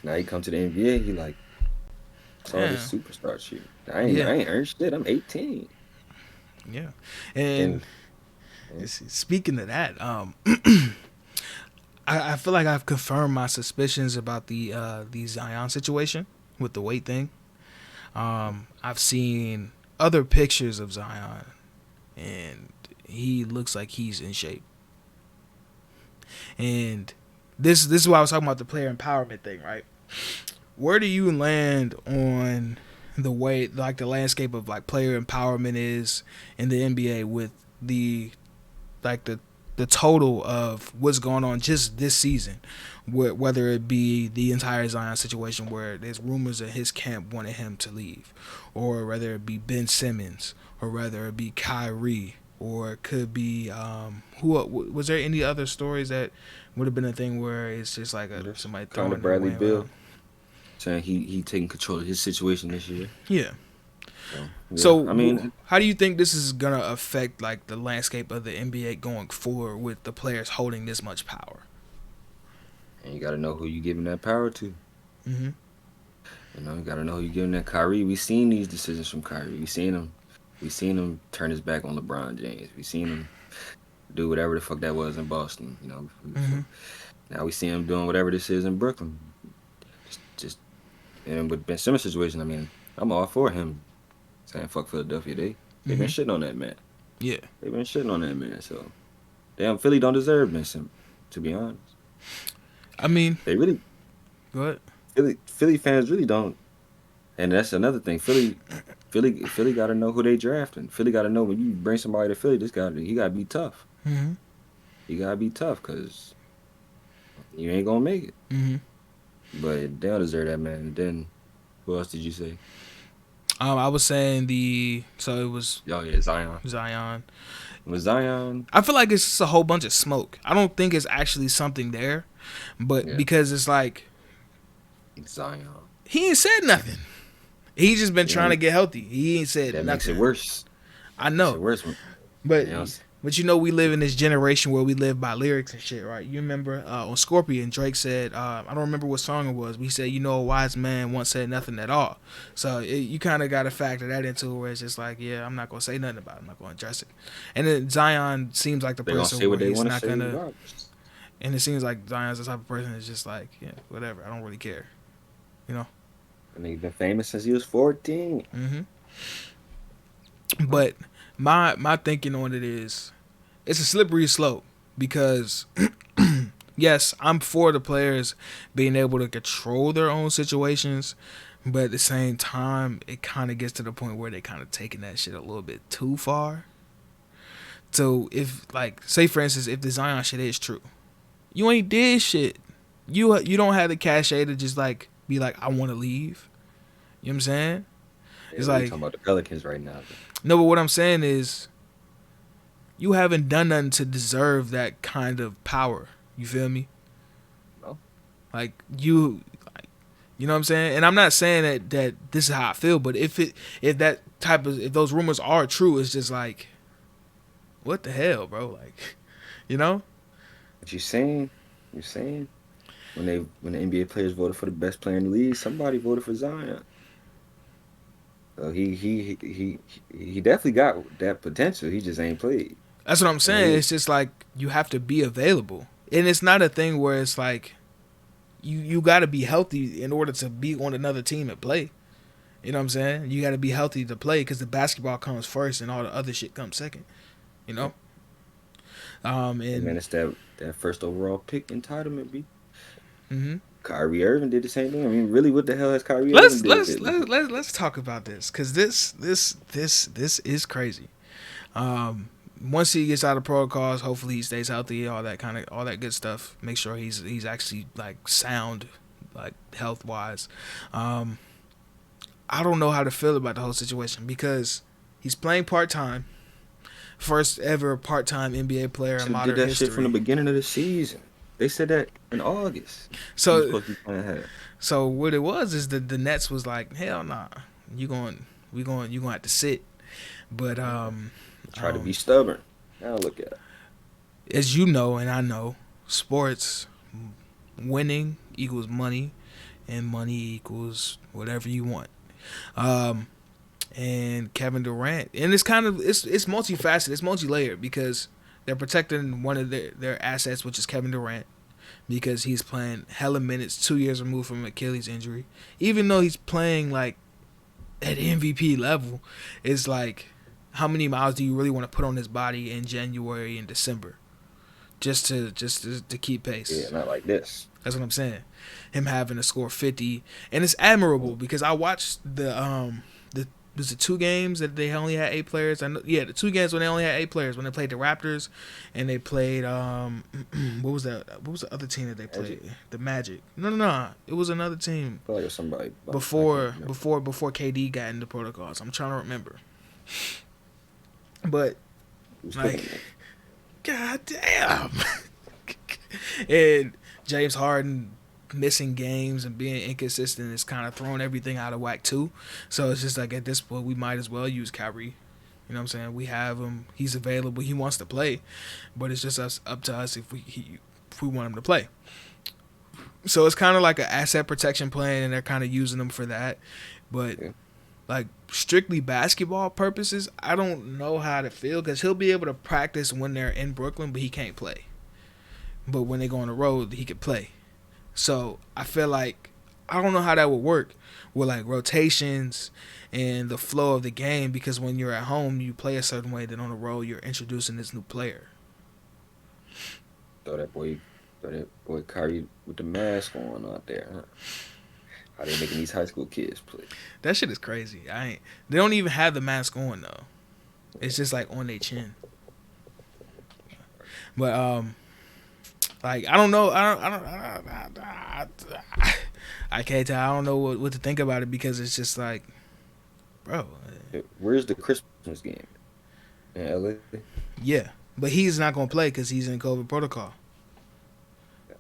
Now he comes to the NBA. He like, saw this superstar shit. I ain't earned shit. I'm 18. Yeah, and speaking of that, I feel like I've confirmed my suspicions about the Zion situation with the weight thing. I've seen other pictures of Zion, and he looks like he's in shape. And this is why I was talking about the player empowerment thing, right? Where do you land on the way, like, the landscape of, like, player empowerment is in the NBA with the total of what's going on just this season, whether it be the entire Zion situation where there's rumors that his camp wanted him to leave, or whether it be Ben Simmons, or whether it be Kyrie, or it could be was there any other stories that would have been a thing where it's just like somebody throwing Bradley Beal saying he taking control of his situation this year. Yeah. So, I mean, how do you think this is gonna affect, like, the landscape of the NBA going forward with the players holding this much power? And you got to know who you giving that power to. Mm-hmm. You know, you got to know who you giving that. Kyrie. We seen these decisions from Kyrie. We seen him turn his back on LeBron James. We seen him do whatever the fuck that was in Boston. You know. Mm-hmm. Now we see him doing whatever this is in Brooklyn. Just and with Ben Simmons' situation, I mean, I'm all for him saying fuck Philadelphia. They've been shitting on that man. Yeah. They've been shitting on that man. So, damn, Philly don't deserve Ben Simmons, to be honest. I mean, they really. Go ahead. Philly fans really don't. And that's another thing. Philly got to know who they drafting. Philly got to know when you bring somebody to Philly, he got to be tough. Mm-hmm. You got to be tough because you ain't going to make it. Mm-hmm. But they don't deserve that, man. And then, who else did you say? I was saying it was... Oh, yeah, Zion. With Zion... I feel like it's just a whole bunch of smoke. I don't think it's actually something there. But because it's like... Zion. He ain't said nothing. He just been trying to get healthy. He ain't said nothing. That makes it worse. I know. Makes it worse. But you know, we live in this generation where we live by lyrics and shit, right? You remember on Scorpion, Drake said, I don't remember what song it was, but he said, you know, a wise man once said nothing at all. So you kind of got to factor that into it, where it's just like, yeah, I'm not going to say nothing about it. I'm not going to address it. And then Zion seems like the person where he's not going to. And it seems like Zion's the type of person that's just like, yeah, whatever. I don't really care. You know? And he's been famous since he was 14. Mm-hmm. But my thinking on it is, it's a slippery slope because, yes, I'm for the players being able to control their own situations, but at the same time, it kind of gets to the point where they kind of taking that shit a little bit too far. So if, like, say for instance, if the Zion shit is true, you ain't did shit. You don't have the cachet to just, like, be like, I want to leave. You know what I'm saying? Yeah, it's like talking about the Pelicans right now. No, but what I'm saying is, you haven't done nothing to deserve that kind of power. You feel me? No. Like you know what I'm saying? And I'm not saying that this is how I feel, but if those rumors are true, it's just like, what the hell, bro? Like, you know? What you're saying when the NBA players voted for the best player in the league, somebody voted for Zion. So he definitely got that potential. He just ain't played. That's what I'm saying. It's just like you have to be available, and it's not a thing where it's like you got to be healthy in order to be on another team and play. You know what I'm saying? You got to be healthy to play because the basketball comes first and all the other shit comes second. You know. And man, it's that first overall pick entitlement, B. Mm-hmm. Kyrie Irving did the same thing. I mean, really, what the hell has Kyrie Irving did? Let's talk about this because this is crazy. Once he gets out of protocols, hopefully he stays healthy, all that good stuff. Make sure he's actually like sound, like health wise. I don't know how to feel about the whole situation because he's playing part time, first ever part time NBA player in modern history. Did that shit from the beginning of the season. They said that in August. So what it was is that the Nets was like, hell nah, you going to have to sit. But try to be stubborn. Now look at it. As you know, and I know, sports, winning equals money, and money equals whatever you want. And Kevin Durant, and it's multifaceted, it's multi-layered because they're protecting one of their assets, which is Kevin Durant, because he's playing hella minutes, 2 years removed from Achilles injury. Even though he's playing like at MVP level, it's like, how many miles do you really want to put on his body in January and December, just to keep pace? Yeah, not like this. That's what I'm saying. Him having to score 50, and it's admirable because I watched was it 2 games that they only had 8 players? The 2 games when they only had 8 players, when they played the Raptors and they played what was that? What was the other team that they played? Magic. The Magic. No. It was another team. I feel like it was somebody before KD got into protocols. I'm trying to remember. But like, god damn. And James Harden missing games and being inconsistent is kind of throwing everything out of whack too. So it's just like, at this point we might as well use Kyrie. You know what I'm saying? We have him. He's available. He wants to play, but it's just up to us if we want him to play. So it's kind of like an asset protection plan, and they're kind of using him for that. But like strictly basketball purposes, I don't know how to feel because he'll be able to practice when they're in Brooklyn, but he can't play. But when they go on the road, he can play. So I feel like I don't know how that would work with like rotations and the flow of the game, because when you're at home you play a certain way, then on the road you're introducing this new player. Throw that boy Kyrie with the mask on out there, huh? How they making these high school kids play? That shit is crazy. They don't even have the mask on though. It's just like on their chin. But like, I don't know. I can't tell. I don't know what to think about it because it's just like, bro. Where's the Christmas game? In LA? Yeah, but he's not gonna play because he's in COVID protocol. Yeah,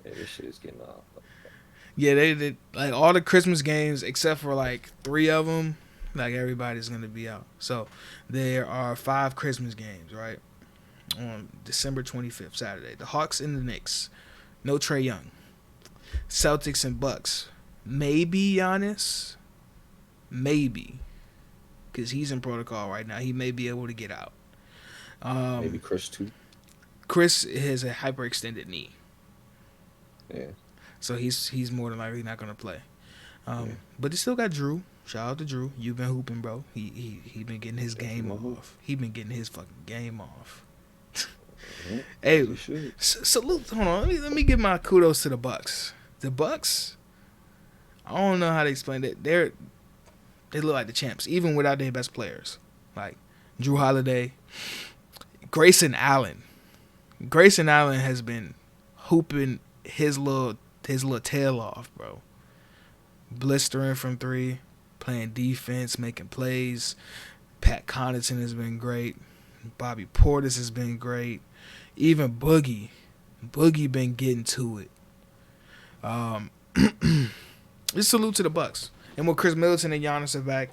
this shit is getting off. Yeah, they did like all the Christmas games except for like 3 of them. Like, everybody's gonna be out. So there are 5 Christmas games, right? On December 25th, Saturday. The Hawks and the Knicks. No Trae Young. Celtics and Bucks. Maybe Giannis. Maybe. Because he's in protocol right now. He may be able to get out. Maybe Chris too. Chris has a hyperextended knee. Yeah. So he's more than likely not going to play. But they still got Drew. Shout out to Drew. You've been hooping, bro. He been getting his game off. He been getting his fucking game off. Hey, salute. Hold on. Let me give my kudos to the Bucks. The Bucks, I don't know how to explain it. They look like the champs, even without their best players. Like Drew Holiday, Grayson Allen. Grayson Allen has been hooping his little tail off, bro. Blistering from 3, playing defense, making plays. Pat Connaughton has been great. Bobby Portis has been great. Even Boogie been getting to it. Um, just salute to the Bucks. And with Chris Middleton and Giannis are back,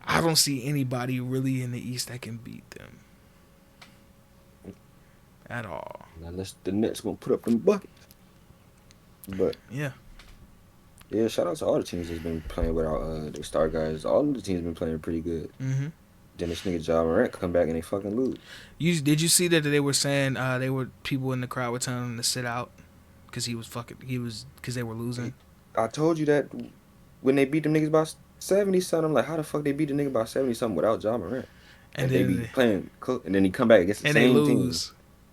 I don't see anybody really in the East that can beat them at all. Unless the Nets gonna put up them buckets. But yeah, shout out to all the teams that's been playing without their star guys. All of the teams been playing pretty good. Mm-hmm. Then this nigga Ja Morant come back and they fucking lose. Did you see that they were saying people in the crowd were telling him to sit out because because they were losing. I told you that when they beat them niggas by 70 something. I'm like, how the fuck they beat the nigga by 70 something without Ja Morant? And they be playing, and then he come back against the same team. And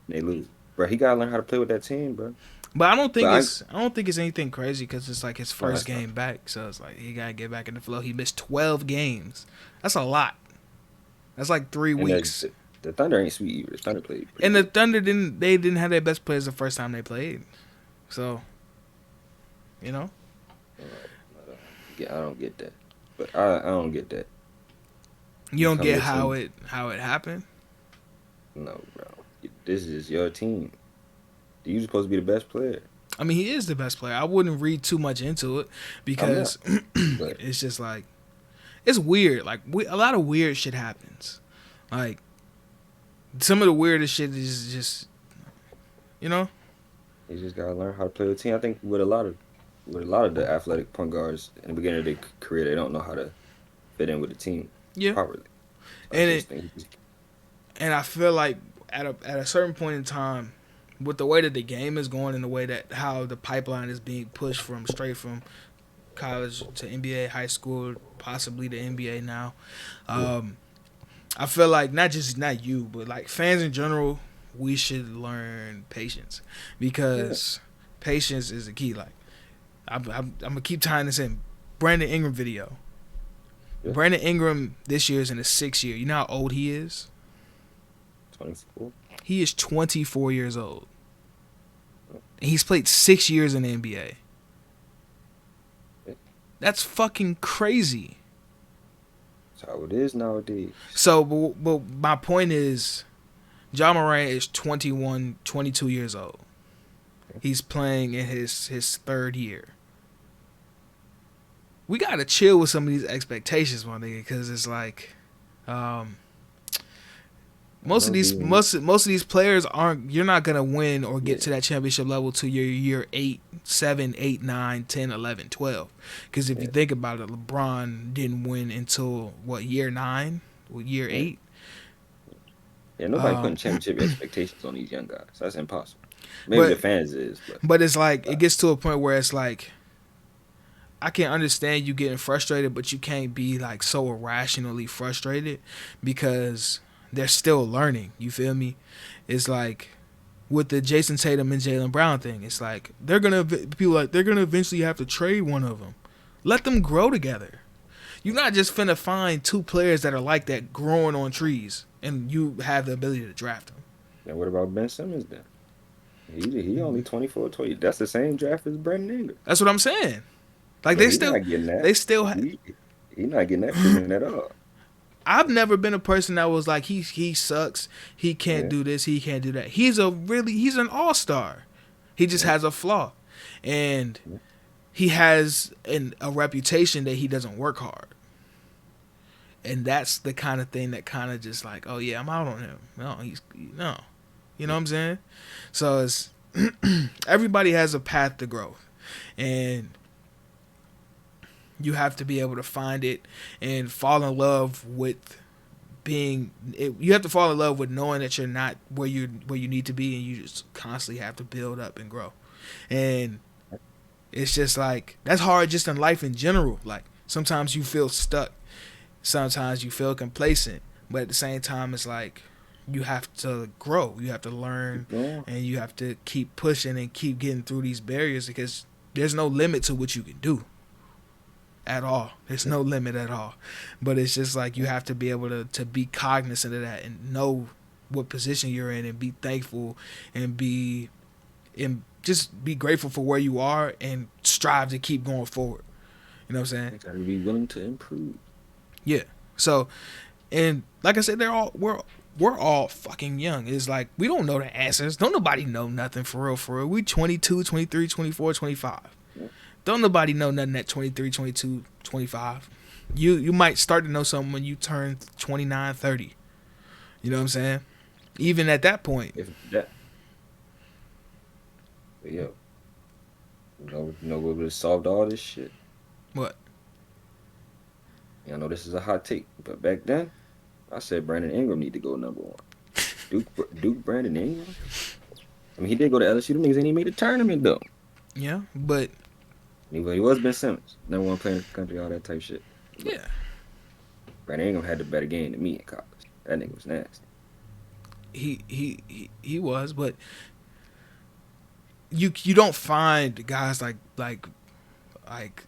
they lose. Bro, he gotta learn how to play with that team, bro. But I don't think it's anything crazy because it's like his first game back, so it's like he gotta get back in the flow. He missed 12 games. That's a lot. That's like 3 weeks. The Thunder ain't sweet either. The Thunder played. And the Thunder didn't have their best players the first time they played, so you know. I don't get that, but I don't get that. You don't get how it happened? No, bro. This is your team. You're supposed to be the best player. I mean, he is the best player. I wouldn't read too much into it because it's just like it's weird. Like a lot of weird shit happens. Like some of the weirdest shit is just, you know. You just gotta learn how to play with the team. I think with a lot of the athletic point guards in the beginning of their career, they don't know how to fit in with the team properly. And I feel like at a certain point in time, with the way that the game is going and the way that how the pipeline is being pushed straight from college to NBA, high school, possibly the NBA now, I feel like not you, but like fans in general, we should learn patience because patience is the key. Like I'm gonna keep tying this in. Brandon Ingram video. Yeah. Brandon Ingram this year is in his 6th year. You know how old he is? 24. He is 24 years old. And he's played 6 years in the NBA. That's fucking crazy. That's how it is nowadays. So, but my point is, Ja Morant is 21, 22 years old. He's playing in his 3rd year. We gotta chill with some of these expectations, my nigga, because it's like, most of these players aren't. You're not gonna win or get to that championship level till your year 8, 7, 8, 9, 10, 11, 12. Because if you think about it, LeBron didn't win until year 9 or year 8. Yeah, nobody putting championship expectations on these young guys. That's impossible. Maybe the fans is, but it's like it gets to a point where it's like, I can understand you getting frustrated, but you can't be like so irrationally frustrated because they're still learning. You feel me? It's like with the Jason Tatum and Jaylen Brown thing. It's like they're gonna eventually have to trade one of them. Let them grow together. You're not just finna find 2 players that are like that growing on trees, and you have the ability to draft them. And what about Ben Simmons then? He only 24, 20. That's the same draft as Brandon Ingram. That's what I'm saying. Like he's not getting that. They still he's not getting that feeling at all. I've never been a person that was like he sucks. He can't do this. He can't do that. He's an all-star. He just has a flaw, and he has a reputation that he doesn't work hard. And that's the kind of thing that kind of just like, oh yeah, I'm out on him. No, you know what I'm saying? So it's everybody has a path to growth, and you have to be able to find it and fall in love with you have to fall in love with knowing that you're not where you need to be, and you just constantly have to build up and grow. And it's just like that's hard just in life in general. Like sometimes you feel stuck, sometimes you feel complacent, but at the same time it's like you have to grow, you have to learn, and you have to keep pushing and keep getting through these barriers because there's no limit to what you can do. At all. There's no limit at all. But it's just like you have to be able to be cognizant of that and know what position you're in and be thankful and just be grateful for where you are and strive to keep going forward. You know what I'm saying? You gotta be willing to improve. Yeah. So, and like I said, we're we're all fucking young. It's like we don't know the answers. Don't nobody know nothing for real, for real. We 22, 23, 24, 25. Don't nobody know nothing at 23, 22, 25. You might start to know something when you turn 29, 30. You know what I'm saying? Even at that point. If that. But yo, you know what would have solved all this shit? What? I know this is a hot take, but back then, I said Brandon Ingram need to go number 1. Duke Brandon Ingram? I mean, he did go to LSU. Them niggas ain't even made a tournament, though. Yeah, but... He was Ben Simmons. Number 1 player in the country, all that type shit. But yeah. Brandon Ingram had the better game than me in college. That nigga was nasty. He was, but you don't find guys like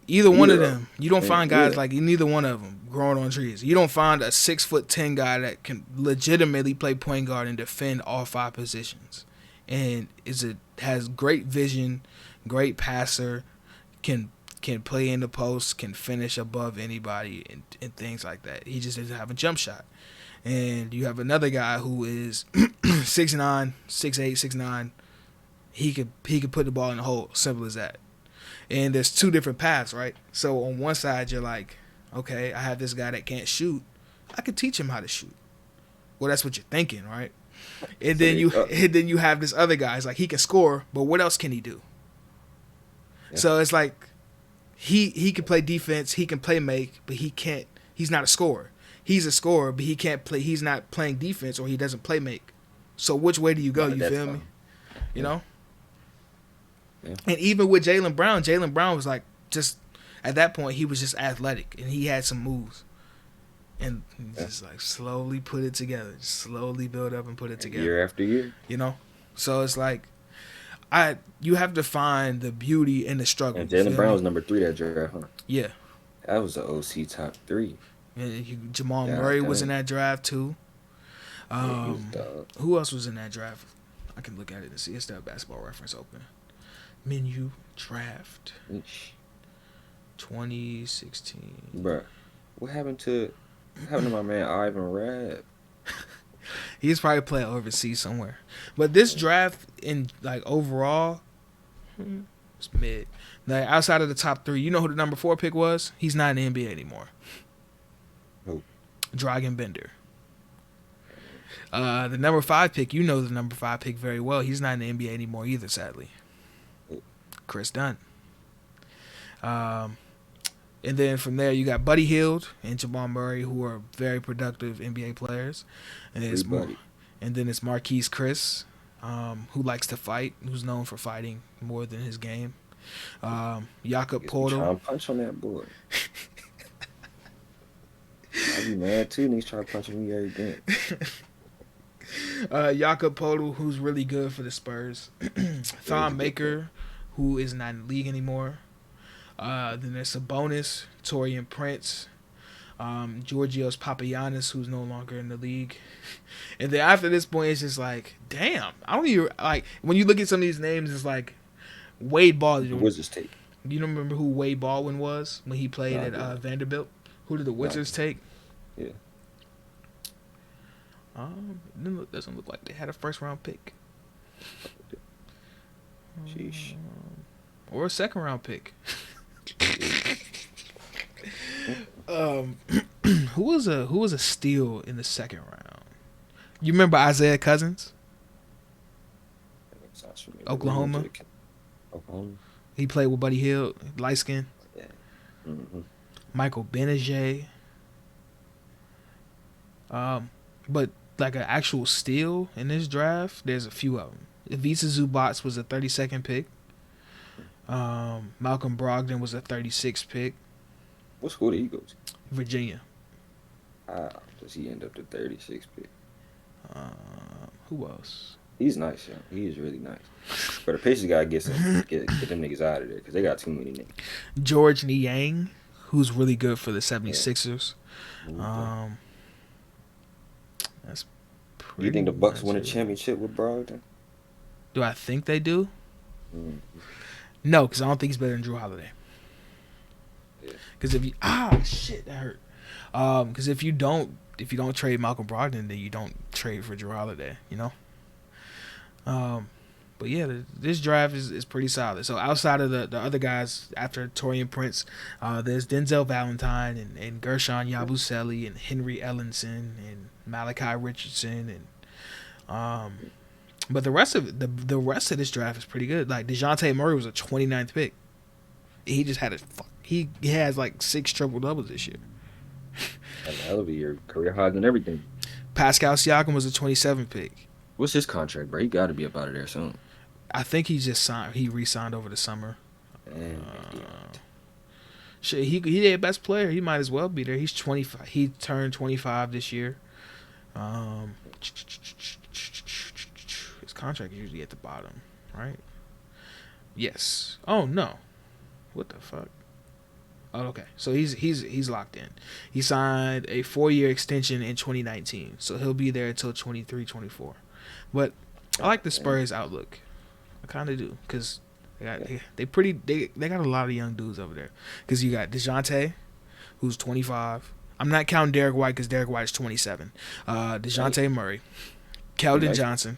either one of them. You don't find guys like neither one of them growing on trees. You don't find a 6'10" guy that can legitimately play point guard and defend all 5 positions, and has great vision, great passer, can play in the post, can finish above anybody, and things like that. He just doesn't have a jump shot. And you have another guy who is 6'9", 6'8", 6'9". He could put the ball in the hole. Simple as that. And there's 2 different paths, right? So on one side, you're like, okay, I have this guy that can't shoot. I could teach him how to shoot. Well, that's what you're thinking, right? And then you have this other guy. It's like he can score, but what else can he do? Yeah. So it's like he can play defense, he can play make, but he can't. He's not a scorer. He's a scorer, but he can't play. He's not playing defense, or he doesn't play make. So which way do you go? You feel me? You know. Yeah. And even with Jaylen Brown was like just at that point he was just athletic and he had some moves, and just like slowly put it together, just slowly build up and put it together year after year. You know, so it's like you have to find the beauty in the struggle. And Jaylen Brown was number 3 that draft, huh? Yeah, that was the OC top 3. And Jamal Murray was in that draft too. Who else was in that draft? I can look at it and see. It's that Basketball Reference open. Menu draft 2016. Bruh, what happened to my man Ivan Rabb? He's probably playing overseas somewhere. But this draft in like overall, it's mid. Like outside of the top 3, you know who the number 4 pick was? He's not in the NBA anymore. Who? Dragan Bender. The number 5 pick, you know the number 5 pick very well. He's not in the NBA anymore either, sadly. Chris Dunn. And then from there, you got Buddy Hield and Jamal Murray, who are very productive NBA players. And then it's Marquise Chris, who likes to fight, who's known for fighting more than his game. Jakob Poeltl. Trying to punch on that boy. I'd be mad too. Niggas try to punch me every game. Jakob Poeltl, who's really good for the Spurs. Thon Maker, who is not in the league anymore. Then there's Sabonis, Taurean Prince, Georgios Papagiannis, who's no longer in the league. And then after this point, it's just like, damn. I don't even, like, when you look at some of these names, it's like Wade Baldwin. The Wizards take. You don't remember who Wade Baldwin was when he played at Vanderbilt? Who did the Wizards take? Yeah. It doesn't look like they had a first-round pick. Sheesh. Or a second-round pick. Who was a steal in the second round? You remember Isaiah Cousins? Oklahoma. He played with Buddy Hield, light skin. Yeah. Mm-hmm. Michael Benager. But like an actual steal in this draft, there's a few of them. Ivica Zubac was a 32nd pick. Malcolm Brogdon was a 36th pick. What school did he go to? Virginia. Does he end up the 36th pick? Who else? He's nice, yeah. He is really nice. But the Pacers gotta get them niggas out of there because they got too many niggas. George Niang, who's really good for the 76ers. Yeah. That's pretty. You think the Bucks win a championship with Brogdon? Do I think they do? Mm-hmm. No, because I don't think he's better than Drew Holiday. Because if you shit, that hurt. Because if you don't if you don't trade Malcolm Brogdon, then you don't trade for Drew Holiday. You know. But yeah, this draft is pretty solid. So outside of the other guys after Taurean Prince, there's Denzel Valentine and Gershon Yabusele and Henry Ellenson and Malachi Richardson but the rest of this draft is pretty good. Like DeJounte Murray was a 29th pick. He just had he has like 6 triple doubles this year. That'll be your career high and everything. Pascal Siakam was a 27th pick. What's his contract, bro? He got to be up out of there soon. I think he just signed. He re-signed over the summer. Shit, he their best player. He might as well be there. He's 25. He turned 25 this year. His contract is usually at the bottom, right? Yes. Oh no. What the fuck? Oh, okay. So he's locked in. He signed a 4-year extension in 2019, so he'll be there until 23-24. But I like the Spurs outlook. I kind of do, because they got a lot of young dudes over there. Because you got DeJounte, who's 25. I'm not counting Derek White because Derek White is 27. DeJounte Murray, Keldon Johnson,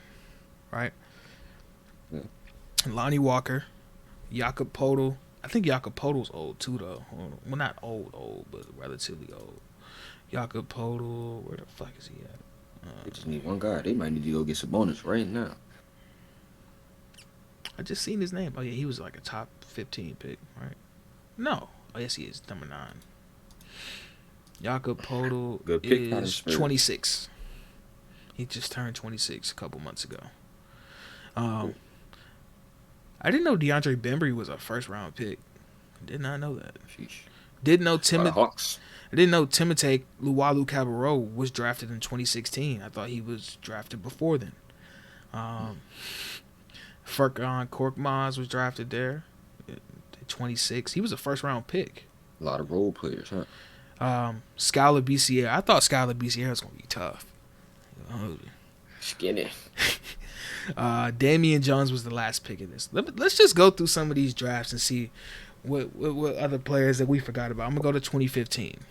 right? Yeah. Lonnie Walker, Jakob Poeltl. I think Jakob Poeltl's old too, though. Well, not old, but relatively old. Jakob Poeltl, where the fuck is he at? They just need one guy. They might need to go get some bonus right now. I just seen his name. Oh yeah, he was like a top 15 pick, right? No. Oh yes, he is number 9. Jakob Poeltl is 26. He just turned 26 a couple months ago. I didn't know DeAndre Bembry was a first-round pick. I did not know that. Sheesh. Didn't know Hawks. I didn't know Timothé Luwawu-Cabarrot was drafted in 2016. I thought he was drafted before then. Furkan Korkmaz was drafted there at 26. He was a first-round pick. A lot of role players, huh? Skylar BCA. I thought Skylar BCA was going to be tough. Skinny. Damian Jones was the last pick of this. Let's just go through some of these drafts and see what other players that we forgot about. I'm going to go to 2015.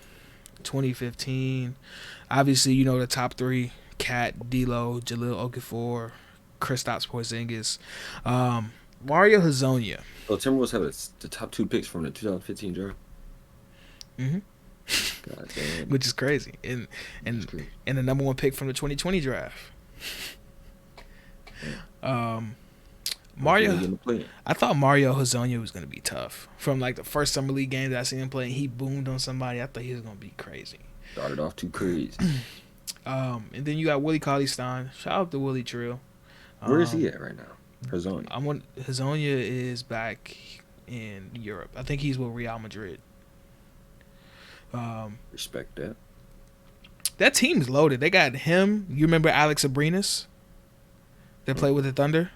2015, obviously, you know the top 3, Kat, D'Lo, Jahlil Okafor, Kristaps Porzingis, Mario Hezonja. Oh, Timberwolves have the top 2 picks from the 2015 draft. Mm-hmm. God damn. Which is crazy. And the number 1 pick from the 2020 draft. Mario, I thought Mario Hezonja was going to be tough. From like the first summer league game that I seen him play, he boomed on somebody. I thought he was going to be crazy. Started off too crazy. And then you got Willie Caulistein. Shout out to Willie Trill. Where is he at right now? Hezonja. Hezonja is back in Europe. I think he's with Real Madrid. Respect that. That team's loaded. They got him. You remember Alex Abrinas? That played with the Thunder.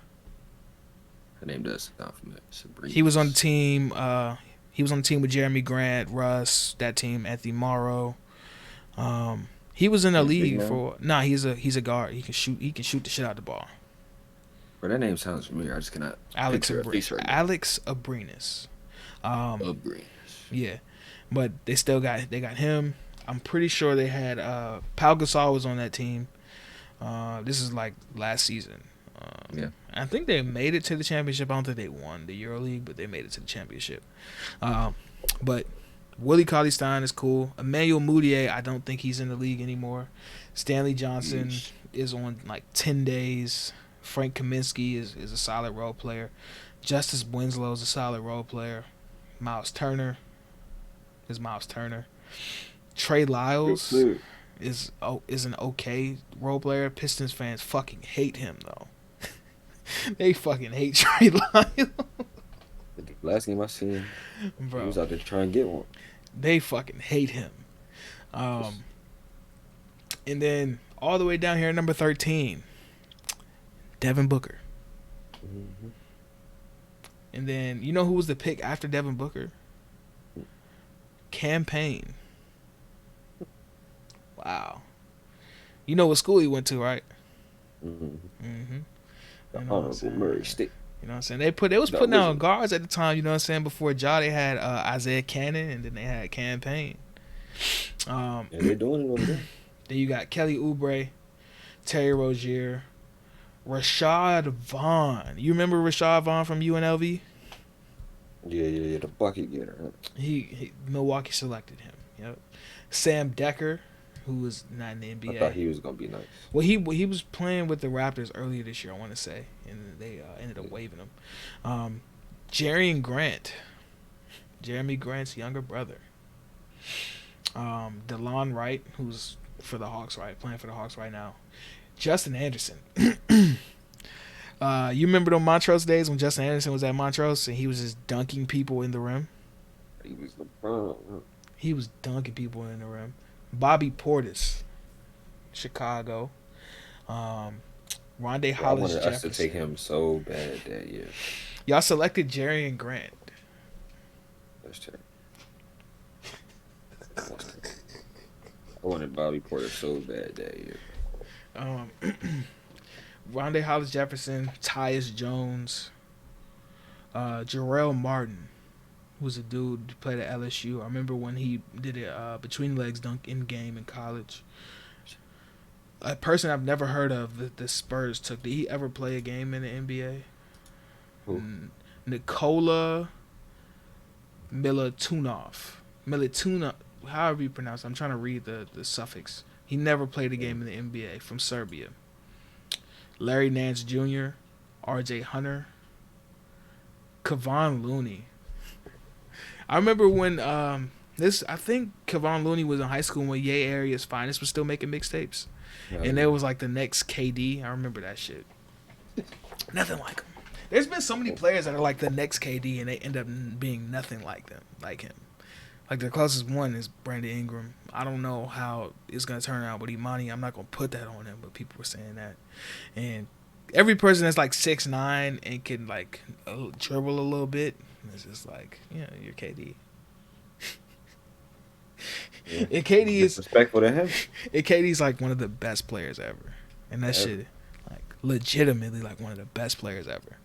Her name does sound familiar. Sabrina. He was on the team. He was on the team with Jeremy Grant, Russ, that team, Anthony Morrow. He was in the league for. Nah, he's a guard. He can shoot. He can shoot the shit out the ball. Bro, that name sounds familiar. I just cannot. Alex Abrinas. Abrinas. Yeah, but they got him. I'm pretty sure they had Pau Gasol was on that team. This is like last season. Yeah. I think they made it to the championship. I don't think they won the EuroLeague, but they made it to the championship. But Willie Caulistein is cool. Emmanuel Mudiay, I don't think he's in the league anymore. Stanley Johnson is on like 10 days. Frank Kaminsky is a solid role player. Justice Winslow is a solid role player. Miles Turner is Miles Turner. Trey Lyles is an okay role player. Pistons fans fucking hate him though. They fucking hate Trey Lyles. The last game I seen, bro, he was out there trying to get one. They fucking hate him. And then all the way down here at number 13, Devin Booker. Mm-hmm. And then you know who was the pick after Devin Booker? Cam Payne. Wow. You know what school he went to, right? Mm-hmm. Mm-hmm. The Honorable Murray State. You know what I'm saying? They was putting out guards at the time, you know what I'm saying? Before Ja, they had Isaiah Cannon, and then they had Cam Payne. And they're doing it over there. Then you got Kelly Oubre, Terry Rozier, Rashad Vaughn. You remember Rashad Vaughn from UNLV? Yeah, the bucket getter. He Milwaukee selected him. Yep. Sam Decker, who was not in the I NBA. thought he was gonna be nice. Well, he was playing with the Raptors earlier this year, I want to say, and they ended up waiving him. Jeremy Grant, Jeremy Grant's younger brother. DeLon Wright, who's for the Hawks, playing for the Hawks right now. Justin Anderson. You remember those Montrose days when Justin Anderson was at Montrose and he was just dunking people in the rim? He was LeBron. He was dunking people in the rim. Bobby Portis, Chicago. Rondé I Hollis wanted us to Jefferson. take him so bad that year. Y'all selected Jerry and Grant. That's terrible. I wanted Bobby Porter so bad that year. Rondé Hollis Jefferson, Tyus Jones, Jarrell Martin, who's a dude who played at LSU. I remember when he did a between legs dunk in game in college. A person I've never heard of that the Spurs took. Did he ever play a game in the NBA? Who? Nikola Milutinov. However you pronounce it. I'm trying to read the suffix. He never played a game in the NBA, from Serbia. Larry Nance Jr., R.J. Hunter, Kevon Looney. I remember when I think Kevon Looney was in high school when Ye Area's Finest was still making mixtapes. And there was like the next KD. I remember that shit. Nothing like him. There's been so many players that are like the next KD and they end up being nothing like him. Like their closest one is Brandon Ingram. I don't know how it's gonna turn out with Imani. I'm not gonna put that on him, but people were saying that. And every person that's like 6'9" and can like dribble a little bit, it's just like, you're KD. Yeah. And KD is respectful to him. And KD's like one of the best players ever, and that shit, like legitimately like one of the best players ever.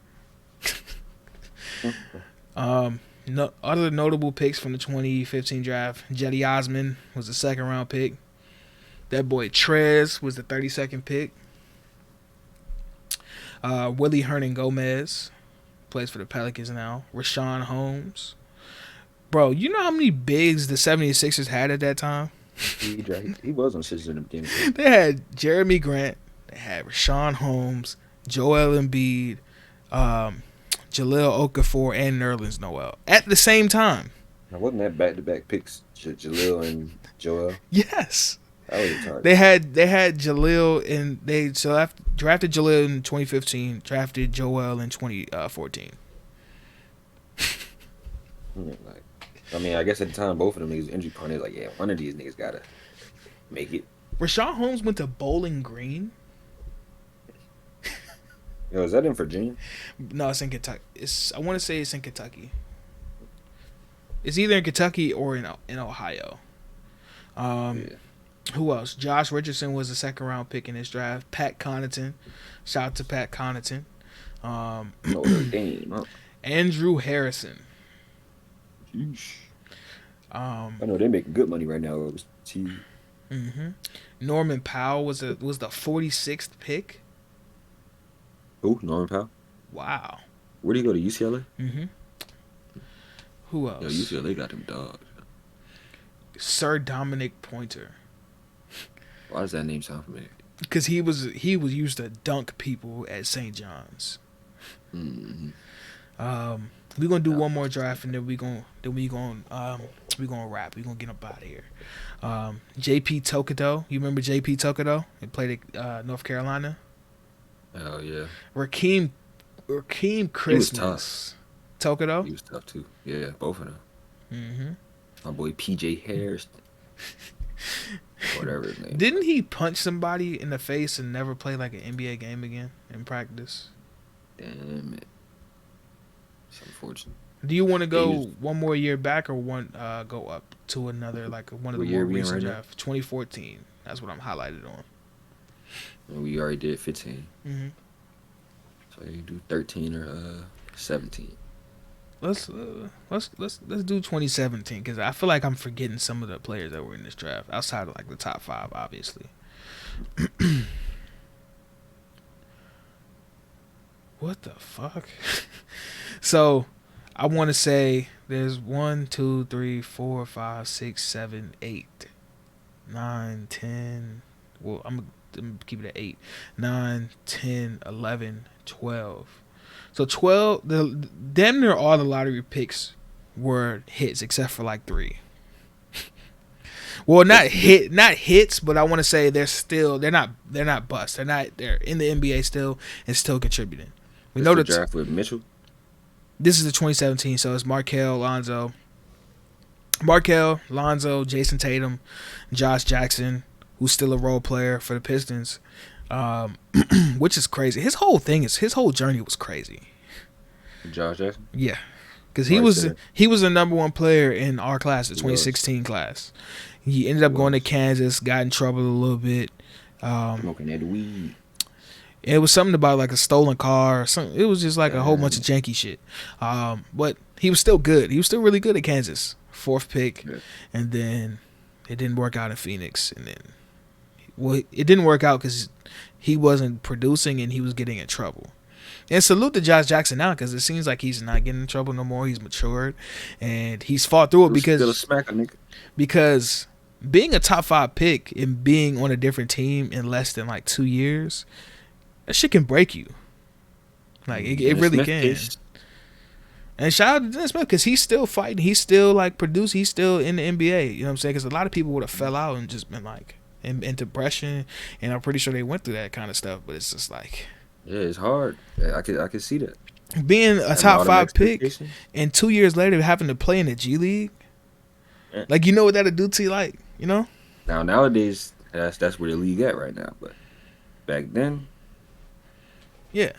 No other notable picks from the 2015 draft. Jetty Osman was the second round pick. That boy Trez was the 32nd pick. Willie Hernan Gomez plays for the Pelicans now. Rashawn Holmes. Bro, you know how many bigs the 76ers had at that time? He was on Sixers in the beginning. They had Jeremy Grant. They had Rashawn Holmes, Joel Embiid, Jahlil Okafor, and Nerlens Noel at the same time. Now, wasn't that back-to-back picks, Jahlil and Joel? Yes. That was retarded. They had Jahlil and they drafted Jahlil in 2015, drafted Joel in 2014. I guess at the time both of them niggas injury prone. Like, yeah, one of these niggas gotta make it. Rashawn Holmes went to Bowling Green. Yo, is that in Virginia? No, it's in Kentucky. I want to say it's in Kentucky. It's either in Kentucky or in Ohio. Who else? Josh Richardson was the second round pick in this draft. Pat Connaughton. Shout out to Pat Connaughton. Andrew Harrison. I know they're making good money right now. Mm-hmm. Norman Powell was the 46th pick. Who? Norman Powell? Wow. Where did he go, to UCLA? Mm-hmm. Who else? Yo, UCLA got them dogs. Sir Dominic Pointer. Why does that name sound familiar? Because he was used to dunk people at St. John's. Mm-hmm. We're gonna do one more draft and then we gonna wrap. We're gonna get up out of here. JP Tokoto. You remember JP Tokoto? He played at North Carolina. Oh yeah. Rakeem Christmas. Tokoto. He was tough too. Yeah, both of them. Mm-hmm. My boy PJ Harris. Whatever his name. Didn't he punch somebody in the face and never play like an NBA game again in practice? Damn it. It's unfortunate. Do you want to go one more year back or go up to another, like one of the more recent drafts? 2014. That's what I'm highlighted on. And we already did 15. Mm-hmm. So you do 13 or 17. let's do 2017 because I feel like I'm forgetting some of the players that were in this draft outside of like the top 5, obviously. What the fuck? So, I want to say there's 1, 2, 3, 4, 5, 6, 7, 8, 9, 10. Well, I'm gonna keep it at 8, 9, 10, 11, 12. So 12, damn near all the lottery picks were hits except for like 3. Well, not hits, but I want to say they're not bust. They're in the NBA still and still contributing. We know the that draft with Mitchell. This is the 2017, so it's Markelle, Lonzo, Jason Tatum, Josh Jackson, who's still a role player for the Pistons, which is crazy. His whole journey was crazy. Josh Jackson? Yeah, because he was the number 1 player in our class, the 2016 class. He ended up going to Kansas, got in trouble a little bit. Smoking that weed. It was something about like a stolen car. Or something. It was just like a whole bunch of janky shit. But he was still good. He was still really good at Kansas. 4th pick. Yeah. And then it didn't work out in Phoenix. And then, it didn't work out because he wasn't producing and he was getting in trouble. And salute to Josh Jackson now because it seems like he's not getting in trouble no more. He's matured and he's fought through it because still a smacker, nigga. Because being a top 5 pick and being on a different team in less than like 2 years, that shit can break you. Like it really can. Case. And shout out to Dennis Smith because he's still fighting. He's still like producing. He's still in the NBA. You know what I'm saying? Because a lot of people would have fell out and just been like in depression. And I'm pretty sure they went through that kind of stuff. But it's just like, yeah, it's hard. I could see that. Being a top 5 pick and 2 years later having to play in the G League, like you know what that'll do to you, like you know. Nowadays, that's where the league at right now. But back then. Yeah.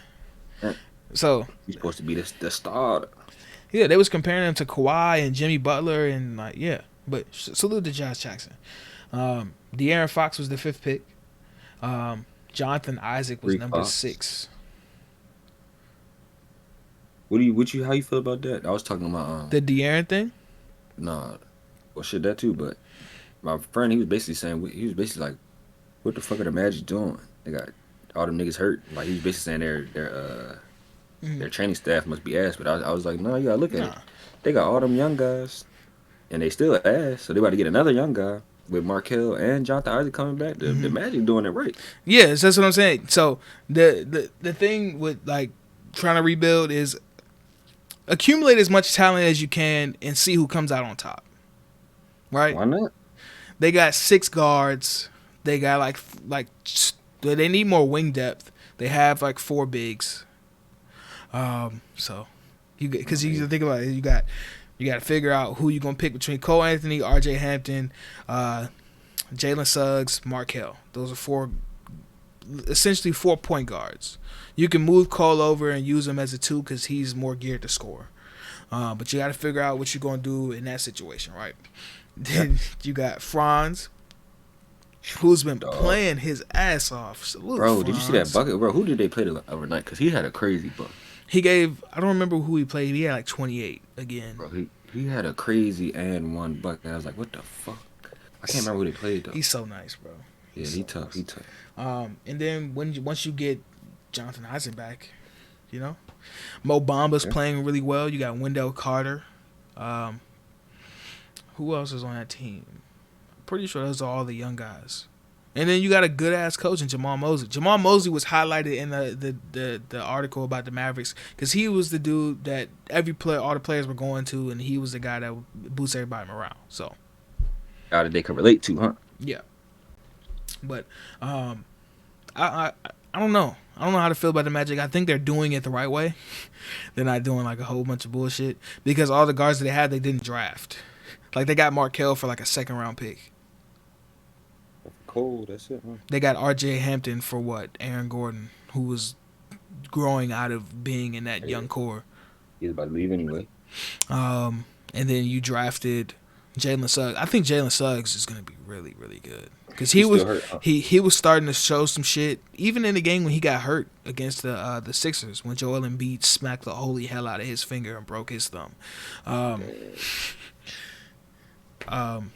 So he's supposed to be the star. Yeah, they was comparing him to Kawhi and Jimmy Butler and like yeah. But salute to Josh Jackson. De'Aaron Fox was the 5th pick. Jonathan Isaac was number 6. How you feel about that? I was talking about the De'Aaron thing. Nah, well shit that too. But my friend, he was basically like, "What the fuck are the Magic doing? They got all them niggas hurt." Like he was basically saying their training staff must be ass. But I was like, no, you gotta look at it. They got all them young guys, and they still ass. So they about to get another young guy with Markelle and Jonathan Isaac coming back. The Magic doing it right. Yeah, that's what I'm saying. So the thing with like trying to rebuild is accumulate as much talent as you can and see who comes out on top. Right? Why not? They got 6 guards. They got like they need more wing depth. They have like 4 bigs. So because you think about it, you got to figure out who you're gonna pick between Cole Anthony, R.J. Hampton, Jalen Suggs, Markelle. Those are essentially 4 point guards. You can move Cole over and use him as a 2 because he's more geared to score. But you got to figure out what you're gonna do in that situation, right? Then you got Franz, who's been playing his ass off. Salute, bro, Franz. did you see that bucket? Bro, who did they play overnight? Because he had a crazy bucket. He gave, I don't remember who he played. He had like 28 again. Bro, he had a crazy and 1 bucket. I was like, what the fuck? I can't remember who they played though. He's so nice, bro. Yeah, he tough. He tough. And then once you get Jonathan Isaac back, you know, Mo Bamba's playing really well. You got Wendell Carter. Who else is on that team? I'm pretty sure those are all the young guys. And then you got a good ass coach in Jamal Mosley. Jamal Mosley was highlighted in the article about the Mavericks because he was the dude that all the players were going to, and he was the guy that boosts everybody around. So, how did they can relate to, huh? Yeah. But I don't know. I don't know how to feel about the Magic. I think they're doing it the right way. They're not doing like a whole bunch of bullshit because all the guards that they had, they didn't draft. Like they got Markelle for like a 2nd round pick. Cool, that's it, huh? They got R.J. Hampton for what? Aaron Gordon, who was growing out of being in that young core. He's about to leave anyway. And then you drafted Jalen Suggs. I think Jalen Suggs is gonna be really, really good because He's still hurt. Huh? he was starting to show some shit. Even in the game when he got hurt against the Sixers, when Joel Embiid smacked the holy hell out of his finger and broke his thumb.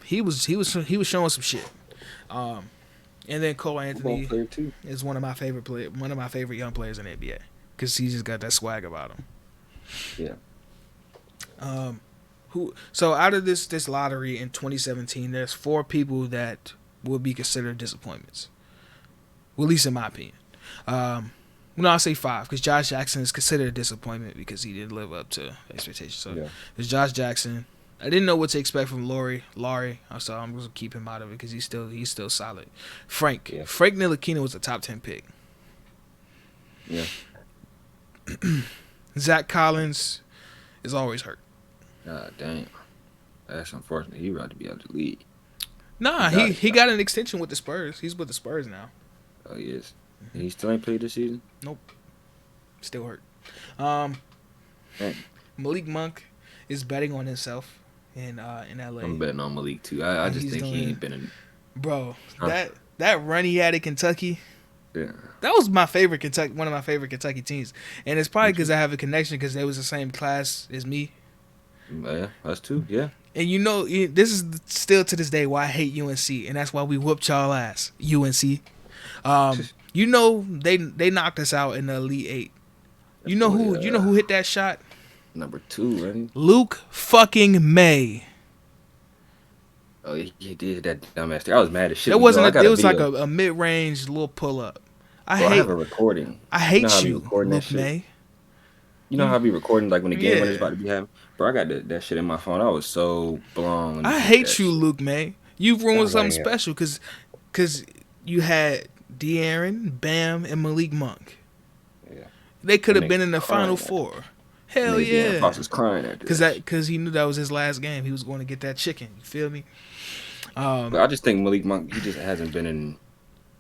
He was showing some shit. And then Cole Anthony is one of my favorite young players in the NBA because he just got that swag about him. Yeah. So out of this lottery in 2017, there's 4 people that will be considered disappointments. Well, at least in my opinion. I'll say 5 because Josh Jackson is considered a disappointment because he didn't live up to expectations. So there's Josh Jackson. I didn't know what to expect from Laurie, so I'm going to keep him out of it because he's still solid. Frank Ntilikina was a top 10 pick. Yeah. Zach Collins is always hurt. God damn. That's unfortunate. He about to be out of the league. Nah, he got an extension with the Spurs. He's with the Spurs now. Oh, he is. He still ain't played this season? Nope. Still hurt. Malik Monk is betting on himself in LA. I'm betting on Malik too. I just think he ain't been in. Bro, that run he had at Kentucky. Yeah. That was one of my favorite Kentucky teams, and it's probably because I have a connection because they was the same class as me. Yeah, us too. Yeah. And this is still to this day why I hate UNC, and that's why we whooped y'all ass. UNC. They knocked us out in the Elite 8. You know who hit that shot? Number 2, right? Luke fucking May. Oh, he did that dumbass thing. I was mad as shit. It wasn't. It was like a mid-range little pull-up. I have a recording. I hate you, Luke May. You know how I be recording like when the game when it's about to be happening? Bro, I got that shit in my phone. I was so blown. I hate you, Luke May. You ruined something special because you had De'Aaron, Bam, and Malik Monk. Yeah. They could have been in the Final Four. Hell yeah. Fox was crying at this. Because he knew that was his last game. He was going to get that chicken. You feel me? But I just think Malik Monk, he just hasn't been in.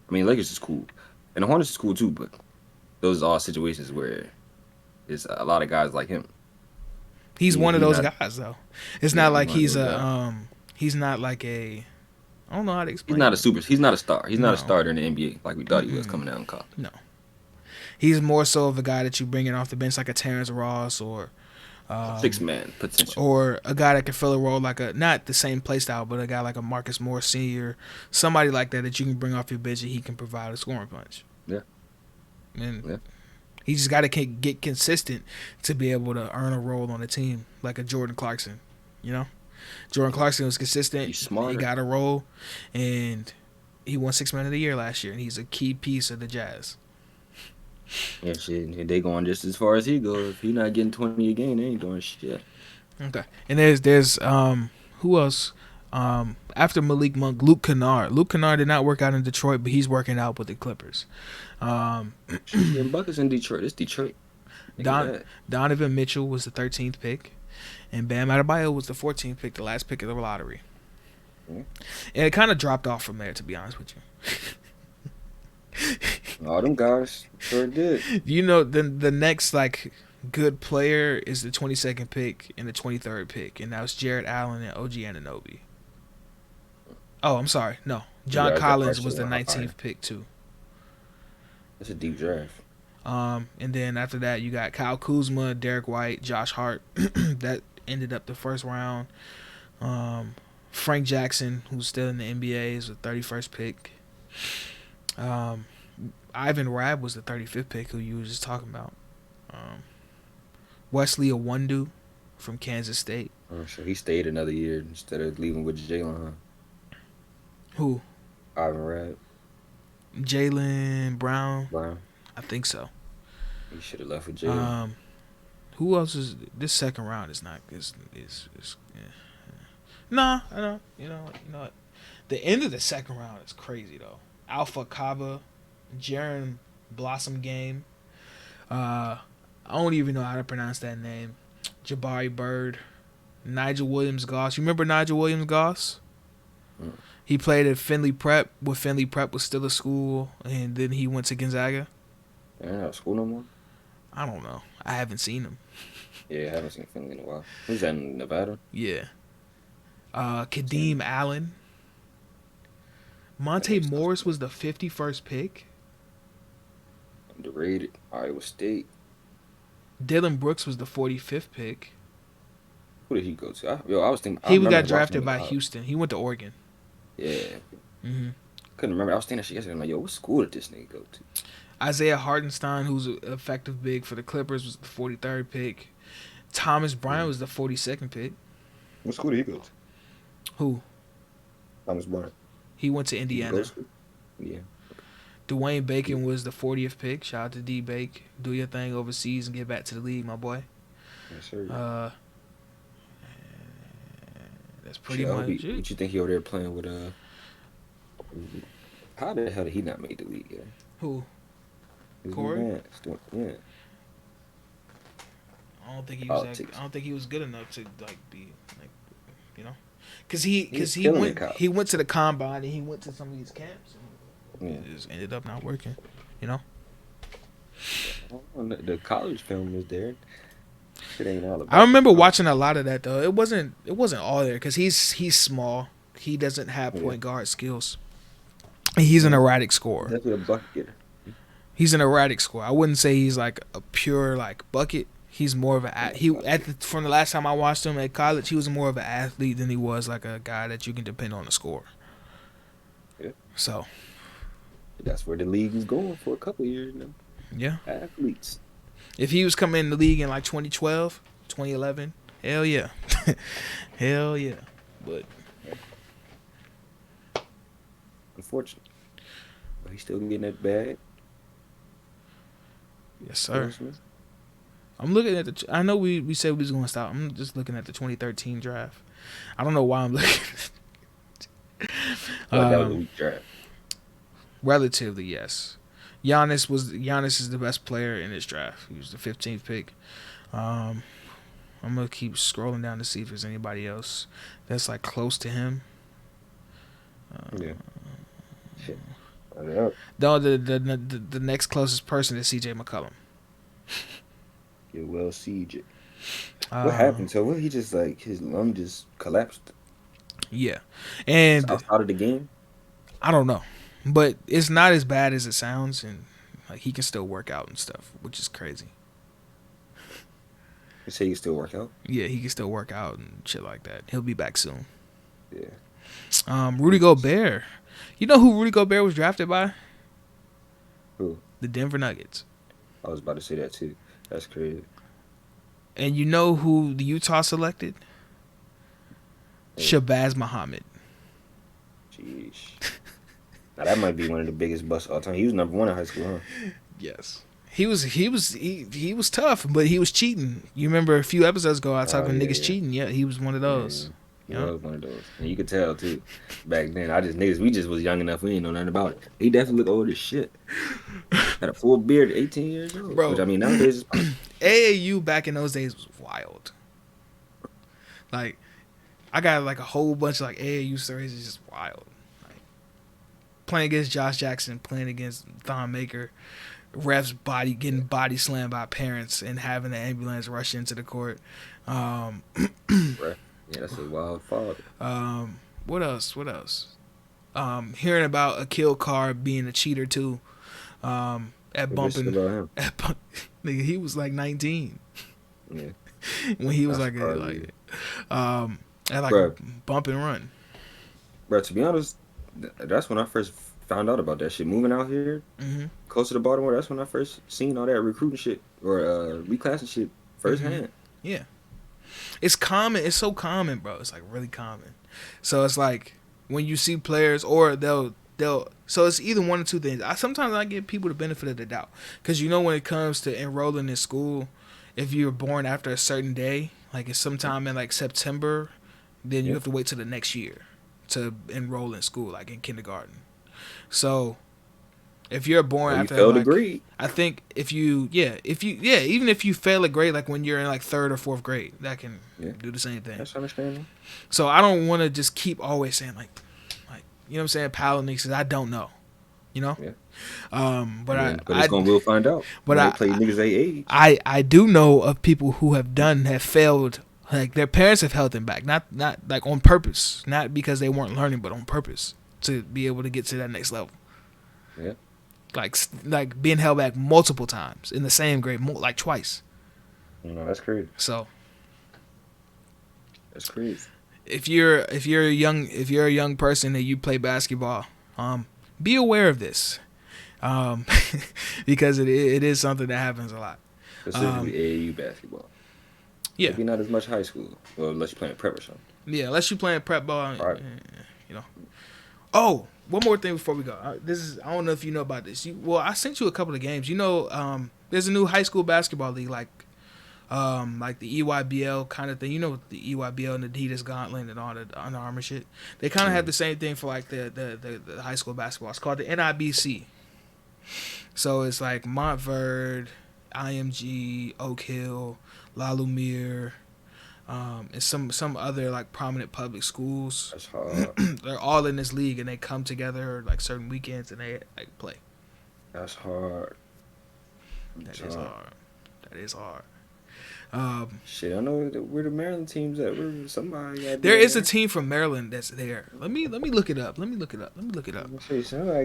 I mean, Lakers is cool. And the Hornets is cool too, but those are all situations where there's a lot of guys like him. He's one of those guys, though. It's not like he's not like a. I don't know how to explain. He's not a star. He's not a starter in the NBA like we thought he was coming out in college. No. He's more so of a guy that you bring in off the bench like a Terrence Ross or 6-man potential. Or a guy that can fill a role like not the same play style, but a guy like a Marcus Morris Sr., somebody like that you can bring off your bench and he can provide a scoring punch. Yeah. And he just got to get consistent to be able to earn a role on the team like a Jordan Clarkson, Jordan Clarkson was consistent. He's smart. He got a role, and he won 6 Man of the Year last year, and he's a key piece of the Jazz. Yeah, shit. They going just as far as he goes. If he not getting 20 a game, they ain't doing shit. Okay. And there's who else? After Malik Monk, Luke Kennard. Luke Kennard did not work out in Detroit, but he's working out with the Clippers. And Buckets in Detroit. It's Detroit. Donovan Mitchell was the 13th pick, and Bam Adebayo was the 14th pick, the last pick of the lottery. And it kind of dropped off from there, to be honest with you. All them guys sure did. The next good player is the 22nd pick and the 23rd pick, and that was Jarrett Allen and OG Anunoby. Oh, I'm sorry. No, John Collins was the 19th pick too. That's a deep draft. And then after that, you got Kyle Kuzma, Derek White, Josh Hart. That ended up the first round. Frank Jackson, who's still in the NBA, is the 31st pick. Ivan Rabb was the 35th pick, who you were just talking about. Wesley Iwundu from Kansas State. Oh, so he stayed another year instead of leaving with Jalen, huh? Who? Ivan Rabb. Jaylen Brown. I think so. He should have left with Jalen. Who else is this second round? Is not is Nah, I know. You know what? The end of the second round is crazy though. Alpha Kaba, Jaren Blossom Game. I don't even know how to pronounce that name. Jabari Bird, Nigel Williams-Goss. You remember Nigel Williams-Goss? He played at Findlay Prep when Findlay Prep was still a school, and then he went to Gonzaga. They're not a school no more? I don't know. I haven't seen him. Yeah, I haven't seen Findlay in a while. Who's that, in Nevada? Yeah. Kadeem Allen. Monte Morris was the 51st pick. Underrated. Iowa State. Dylan Brooks was the 45th pick. Who did he go to? I was thinking. He got drafted by Houston. He went to Oregon. Yeah. Mm-hmm. Couldn't remember. I was thinking that shit yesterday. I'm like, yo, what school did this nigga go to? Isaiah Hartenstein, who's an effective big for the Clippers, was the 43rd pick. Thomas Bryant was the 42nd pick. What school did he go to? Who? Thomas Bryant. He went to Indiana. Yeah. Dwayne Bacon was the 40th pick. Shout out to D Bake. Do your thing overseas and get back to the league, my boy. Yes, sir. That's pretty much it. What you think he over there playing with how the hell did he not make the league? Yeah? Who? His Corey? Yeah. I don't think he was good enough to be because he went to the combine and he went to some of these camps and it just ended up not working. The college film is there. Shit ain't all about. I remember watching a lot of that though. It wasn't all there because he's small. He doesn't have point guard skills. And he's an erratic scorer. Definitely a bucket getter. He's an erratic scorer. I wouldn't say he's like a pure like bucket. He's more of from the last time I watched him at college, he was more of an athlete than he was like a guy that you can depend on to score. Yeah. So that's where the league is going for a couple of years now. Yeah. Athletes. If he was coming in the league in like 2012, 2011, hell yeah. Hell yeah. But unfortunate. But he's still getting that bag. Yes, sir. I'm looking at I know we said we was going to stop. I'm just looking at the 2013 draft. I don't know why I'm looking. That was a weak draft. Relatively, yes. Giannis is the best player in this draft. He was the 15th pick. I'm gonna keep scrolling down to see if there's anybody else that's like close to him. Yeah. Shit. No, the next closest person is CJ McCollum. Yeah, well, CJ. What happened to him? He just like his lung just collapsed. Yeah, and out of the game. I don't know, but it's not as bad as it sounds, and like he can still work out and stuff, which is crazy. You say he can still work out? Yeah, he can still work out and shit like that. He'll be back soon. Yeah. Rudy Gobert. You know who Rudy Gobert was drafted by? Who? The Denver Nuggets. I was about to say that too. That's crazy. And you know who the Utah selected? Yeah. Shabazz Muhammad. Jeez. Now that might be one of the biggest busts of all time. He was number 1 in high school, huh? Yes. He was tough, but he was cheating. You remember a few episodes ago I talked about niggas cheating? Yeah, he was one of those. He was one of those. And you could tell too. Back then, we just was young enough, we didn't know nothing about it. He definitely looked old as shit. Had a full beard at 18 years old. Bro. Which, I mean, nowadays it's AAU back in those days was wild. Like, I got like a whole bunch of like AAU stories. It's just wild. Like, playing against Josh Jackson, playing against Thon Maker, refs getting body slammed by parents and having the ambulance rush into the court. Right. Yeah, that's a wild father. What else? Hearing about Akil Carr being a cheater too. At bumping. Nigga, he was like 19. Yeah. When he was at bump and run. Bro, to be honest, that's when I first found out about that shit. Moving out here, close to the Baltimore, that's when I first seen all that recruiting shit or reclassing shit firsthand. Yeah. It's common. It's so common, bro. It's like really common. So it's like when you see players, or they'll. So it's either one or two things. Sometimes I give people the benefit of the doubt, because when it comes to enrolling in school, if you're born after a certain day, like it's sometime in like September, then you have to wait till the next year to enroll in school, like in kindergarten. So if you're born after, failed a grade, I think even if you fail a grade, like when you're in like 3rd or 4th grade, that can do the same thing. That's understandable. So I don't want to just keep always saying like, you know what I'm saying, paddling because I don't know, Yeah. We'll find out. But I play niggas age. I do know of people who have failed Like their parents have held them back, not like on purpose, not because they weren't learning, but on purpose to be able to get to that next level. Yeah. Like being held back multiple times in the same grade, like twice. That's crazy. So that's crazy. If you're a young person and you play basketball, be aware of this, because it is something that happens a lot. Specifically AAU basketball. Yeah. Maybe not as much high school, well, unless you're playing prep or something. Yeah, unless you're playing prep ball, right. you know. Oh, one more thing before we go. I don't know if you know about this. I sent you a couple of games. You know, there's a new high school basketball league, like the EYBL kind of thing. You know, the EYBL and the Adidas Gauntlet and all the Under Armour shit. They kind of have the same thing for like the high school basketball. It's called the NIBC. So it's like Montverde, IMG, Oak Hill, La Lumiere, and some other like prominent public schools. That's hard. They're all in this league and they come together like certain weekends and they like play. That's hard. That is hard. Shit, I know where the Maryland team's at. Where somebody there is a team from Maryland that's there. Let me look it up. Somebody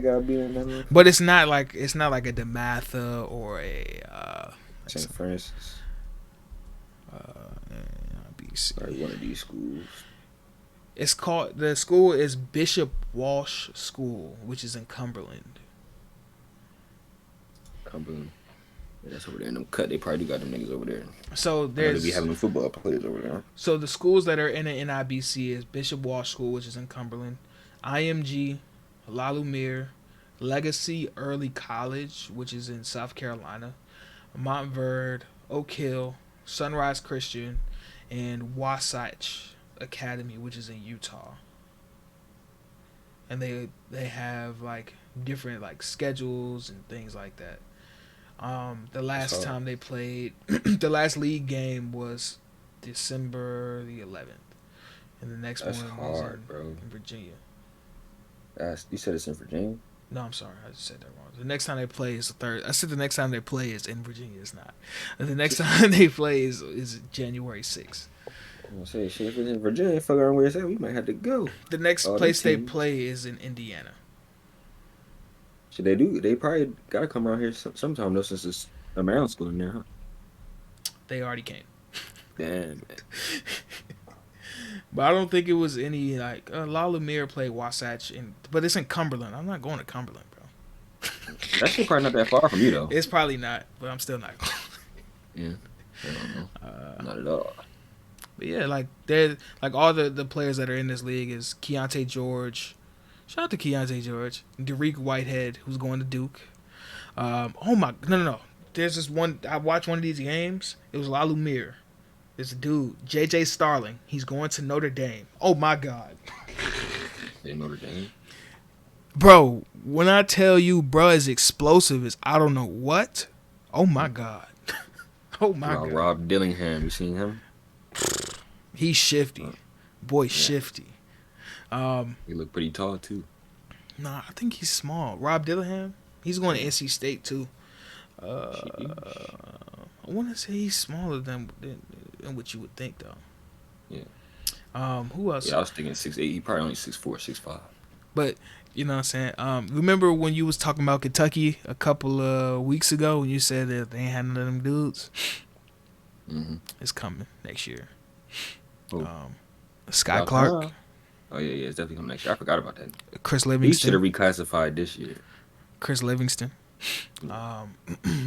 got beat in that. But it's not like a DeMatha or a St. Francis. Like one of these schools. The school is Bishop Walsh School, which is in Cumberland. Yeah, that's over there. And them cut. They probably got them niggas over there. So there's be having them football players over there. So the schools that are in the NIBC is Bishop Walsh School, which is in Cumberland, IMG, La Lumiere, Legacy Early College, which is in South Carolina, Montverde, Oak Hill, Sunrise Christian, and Wasatch Academy, which is in Utah. And they have like different like schedules and things like that. The last time they played, the last league game was December the 11th, and the next one was in Virginia. You said it's in Virginia? No, I'm sorry, I just said that wrong. The next time they play is the third. I said the next time they play is in Virginia. It's not. The next time they play is January 6th. I'm gonna say shit. If it's in Virginia, fuck around where it's at, we might have to go. The next place they play is in Indiana. Should they do? They probably gotta come around here sometime though, since it's a Maryland school in there, huh? They already came. Damn. But I don't think it was any like La Lumiere played Wasatch, but it's in Cumberland. I'm not going to Cumberland, bro. That shit probably not that far from you though. It's probably not, but I'm still not going. Yeah, I don't know. Not at all. But yeah, like they're like all the players that are in this league is Keontae George. Shout out to Keontae George, Derek Whitehead, who's going to Duke. No. There's this one. I watched one of these games. It was La Lumiere. There's a dude, JJ Starling. He's going to Notre Dame. Oh my God. Notre Dame. Bro, when I tell you, bro, is explosive as I don't know what. Oh my God. Oh my God. Rob Dillingham, you seen him? He's shifty. Boy, shifty. He look pretty tall too. Nah, I think he's small. Rob Dillingham, he's going to NC State too. I want to say he's smaller than what you would think though. Yeah. Who else? Yeah, I was thinking 6'8". He probably only 6'4", 6'5". But you know what I'm saying. Remember when you was talking about Kentucky a couple of weeks ago when you said that they ain't had none of them dudes? Mm-hmm. It's coming next year. Oh. Sky Clark. Oh yeah, it's definitely coming next year. I forgot about that. Chris Livingston. He should have reclassified this year. Chris Livingston. And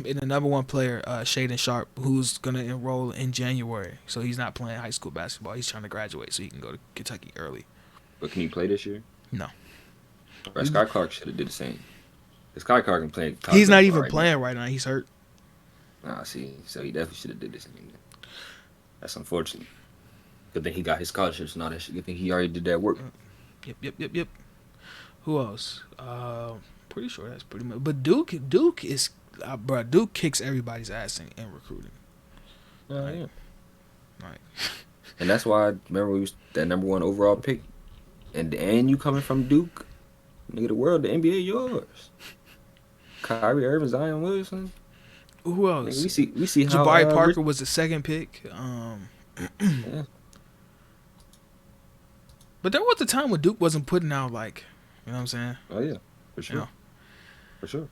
the number one player, Shaden Sharp, who's gonna enroll in January. So he's not playing high school basketball. He's trying to graduate so he can go to Kentucky early. But can he play this year? No. Right, Sky Clark should have did the same. Sky Clark can play. He's not even playing right now. He's hurt. See, so he definitely should have did the same. That's unfortunate. Good thing he got his scholarships and all that shit. Good thing he already did that work. Yep. Who else? Pretty sure that's pretty much. But Duke is, bro. Duke kicks everybody's ass in recruiting. Yeah. Right. And that's why I remember we was that number one overall pick, and you coming from Duke, nigga. The world, the NBA, yours. Kyrie Irving, Zion Williamson. Who else? Nigga, we see how Jabari Parker was the second pick. Yeah. But there was a time when Duke wasn't putting out like, you know what I'm saying? Oh yeah, for sure. You know. For sure.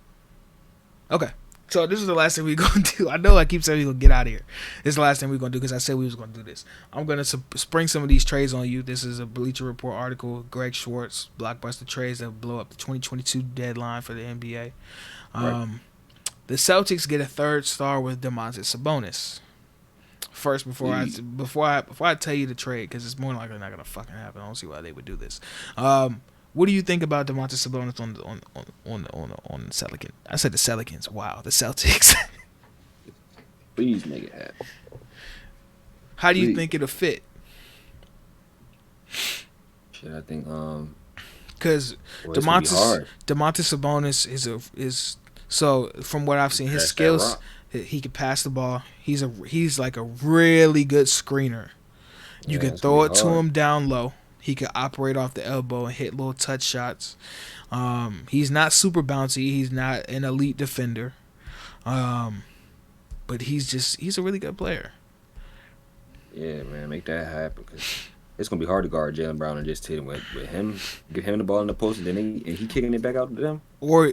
Okay. So this is the last thing we're gonna do. I know I keep saying we're gonna get out of here. This is the last thing we're gonna do because I said we was gonna do this. I'm gonna spring some of these trades on you. This is a Bleacher Report article. Greg Schwartz, blockbuster trades that blow up the 2022 deadline for the NBA. Right. The Celtics get a third star with Domantas Sabonis. First, before I tell you the trade, because it's more likely not gonna fucking happen. I don't see why they would do this. What do you think about Domantas Sabonis on the Celicans? I said the Celicans. Wow, the Celtics. Please make it happen. How do you think it'll fit? Shit, I think because Domantas Sabonis is so from what I've seen, his skills, he can pass the ball. He's like a really good screener. You can throw it to him down low. He can operate off the elbow and hit little touch shots. He's not super bouncy. He's not an elite defender. But he's a really good player. Yeah, man, make that happen because it's gonna be hard to guard Jaylen Brown and just hit him with him, give him the ball in the post, and then he kicking it back out to them. Or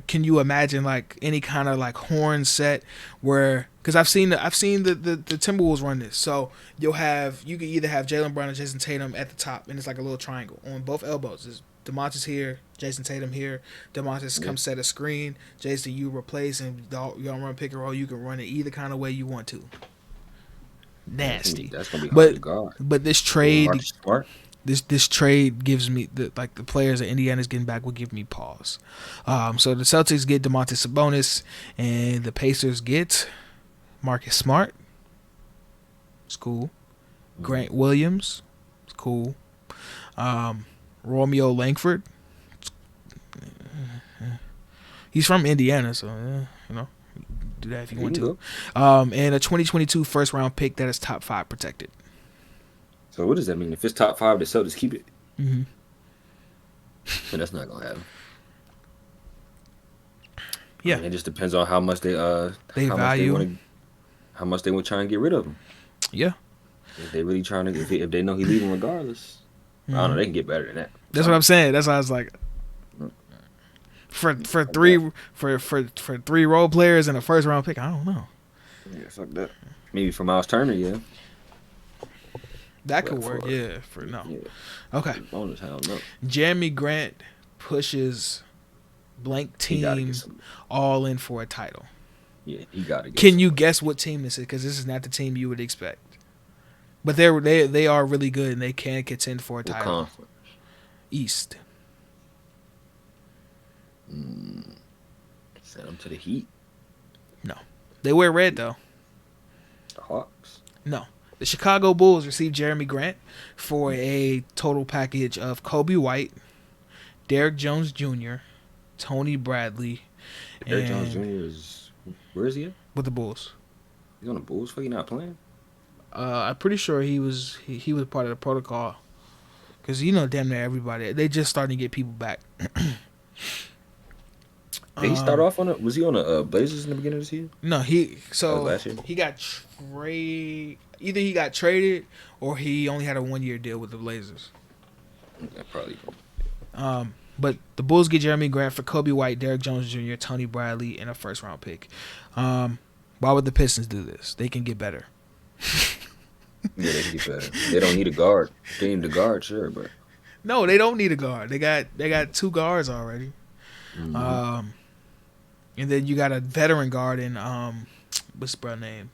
can you imagine like any kind of like horn set where because I've seen the Timberwolves run this. So you can either have Jaylen Brown or Jason Tatum at the top, and it's like a little triangle on both elbows. It's Domantas here, Jason Tatum here. Domantas comes set a screen. Jason, you replace, and y'all run pick and roll. You can run it either kind of way you want to. Nasty. That's gonna be hard to guard. But this trade, this trade gives me the players that Indiana's getting back will give me pause. So the Celtics get Domantas Sabonis, and the Pacers get Marcus Smart. It's cool. Grant Williams. It's cool. Romeo Langford. He's from Indiana, so you know. Do that if you want to. And a 2022 first round pick that is top 5 protected. So what does that mean? If it's top 5, the Celtics keep it. Mm-hmm. And that's not gonna happen. Yeah, I mean, it just depends on how much they value, how much they want to try and get rid of him. Yeah, if they really trying to, if they know he's leaving regardless, I don't know. They can get better than that. That's what I'm saying. That's why I was like. For three role players and a first round pick, I don't know. Yeah, fuck that. Maybe for Miles Turner, yeah. That could work, yeah. Yeah. Okay. Bonus, hell no. Jeremy Grant pushes blank team all in for a title. Yeah, he got to. Can you guess what team this is? Because this is not the team you would expect. But they are really good and they can contend for a title. Conference? East. Send them to the Heat. No. They wear red, though. The Hawks. No. The Chicago Bulls received Jeremy Grant for a total package of Kobe White, Derrick Jones Jr., Tony Bradley. Derrick Jones Jr. is... Where is he at? With the Bulls. He's on the Bulls? Fuck, he not playing? I'm pretty sure he was part of the protocol. Because, damn near everybody. They just starting to get people back. Did he start off on was he on the Blazers in the beginning of the season? No, last year? He got traded. Either he got traded or he only had a 1-year deal with the Blazers. Yeah, probably. But the Bulls get Jeremy Grant for Kobe White, Derrick Jones Jr., Tony Bradley, and a first round pick. Why would the Pistons do this? They can get better. Yeah, they can get better. They don't need a guard. They need a guard, sure, but no, they don't need a guard. They got 2 guards already. Mm-hmm. And then you got a veteran guard in what's the brother name?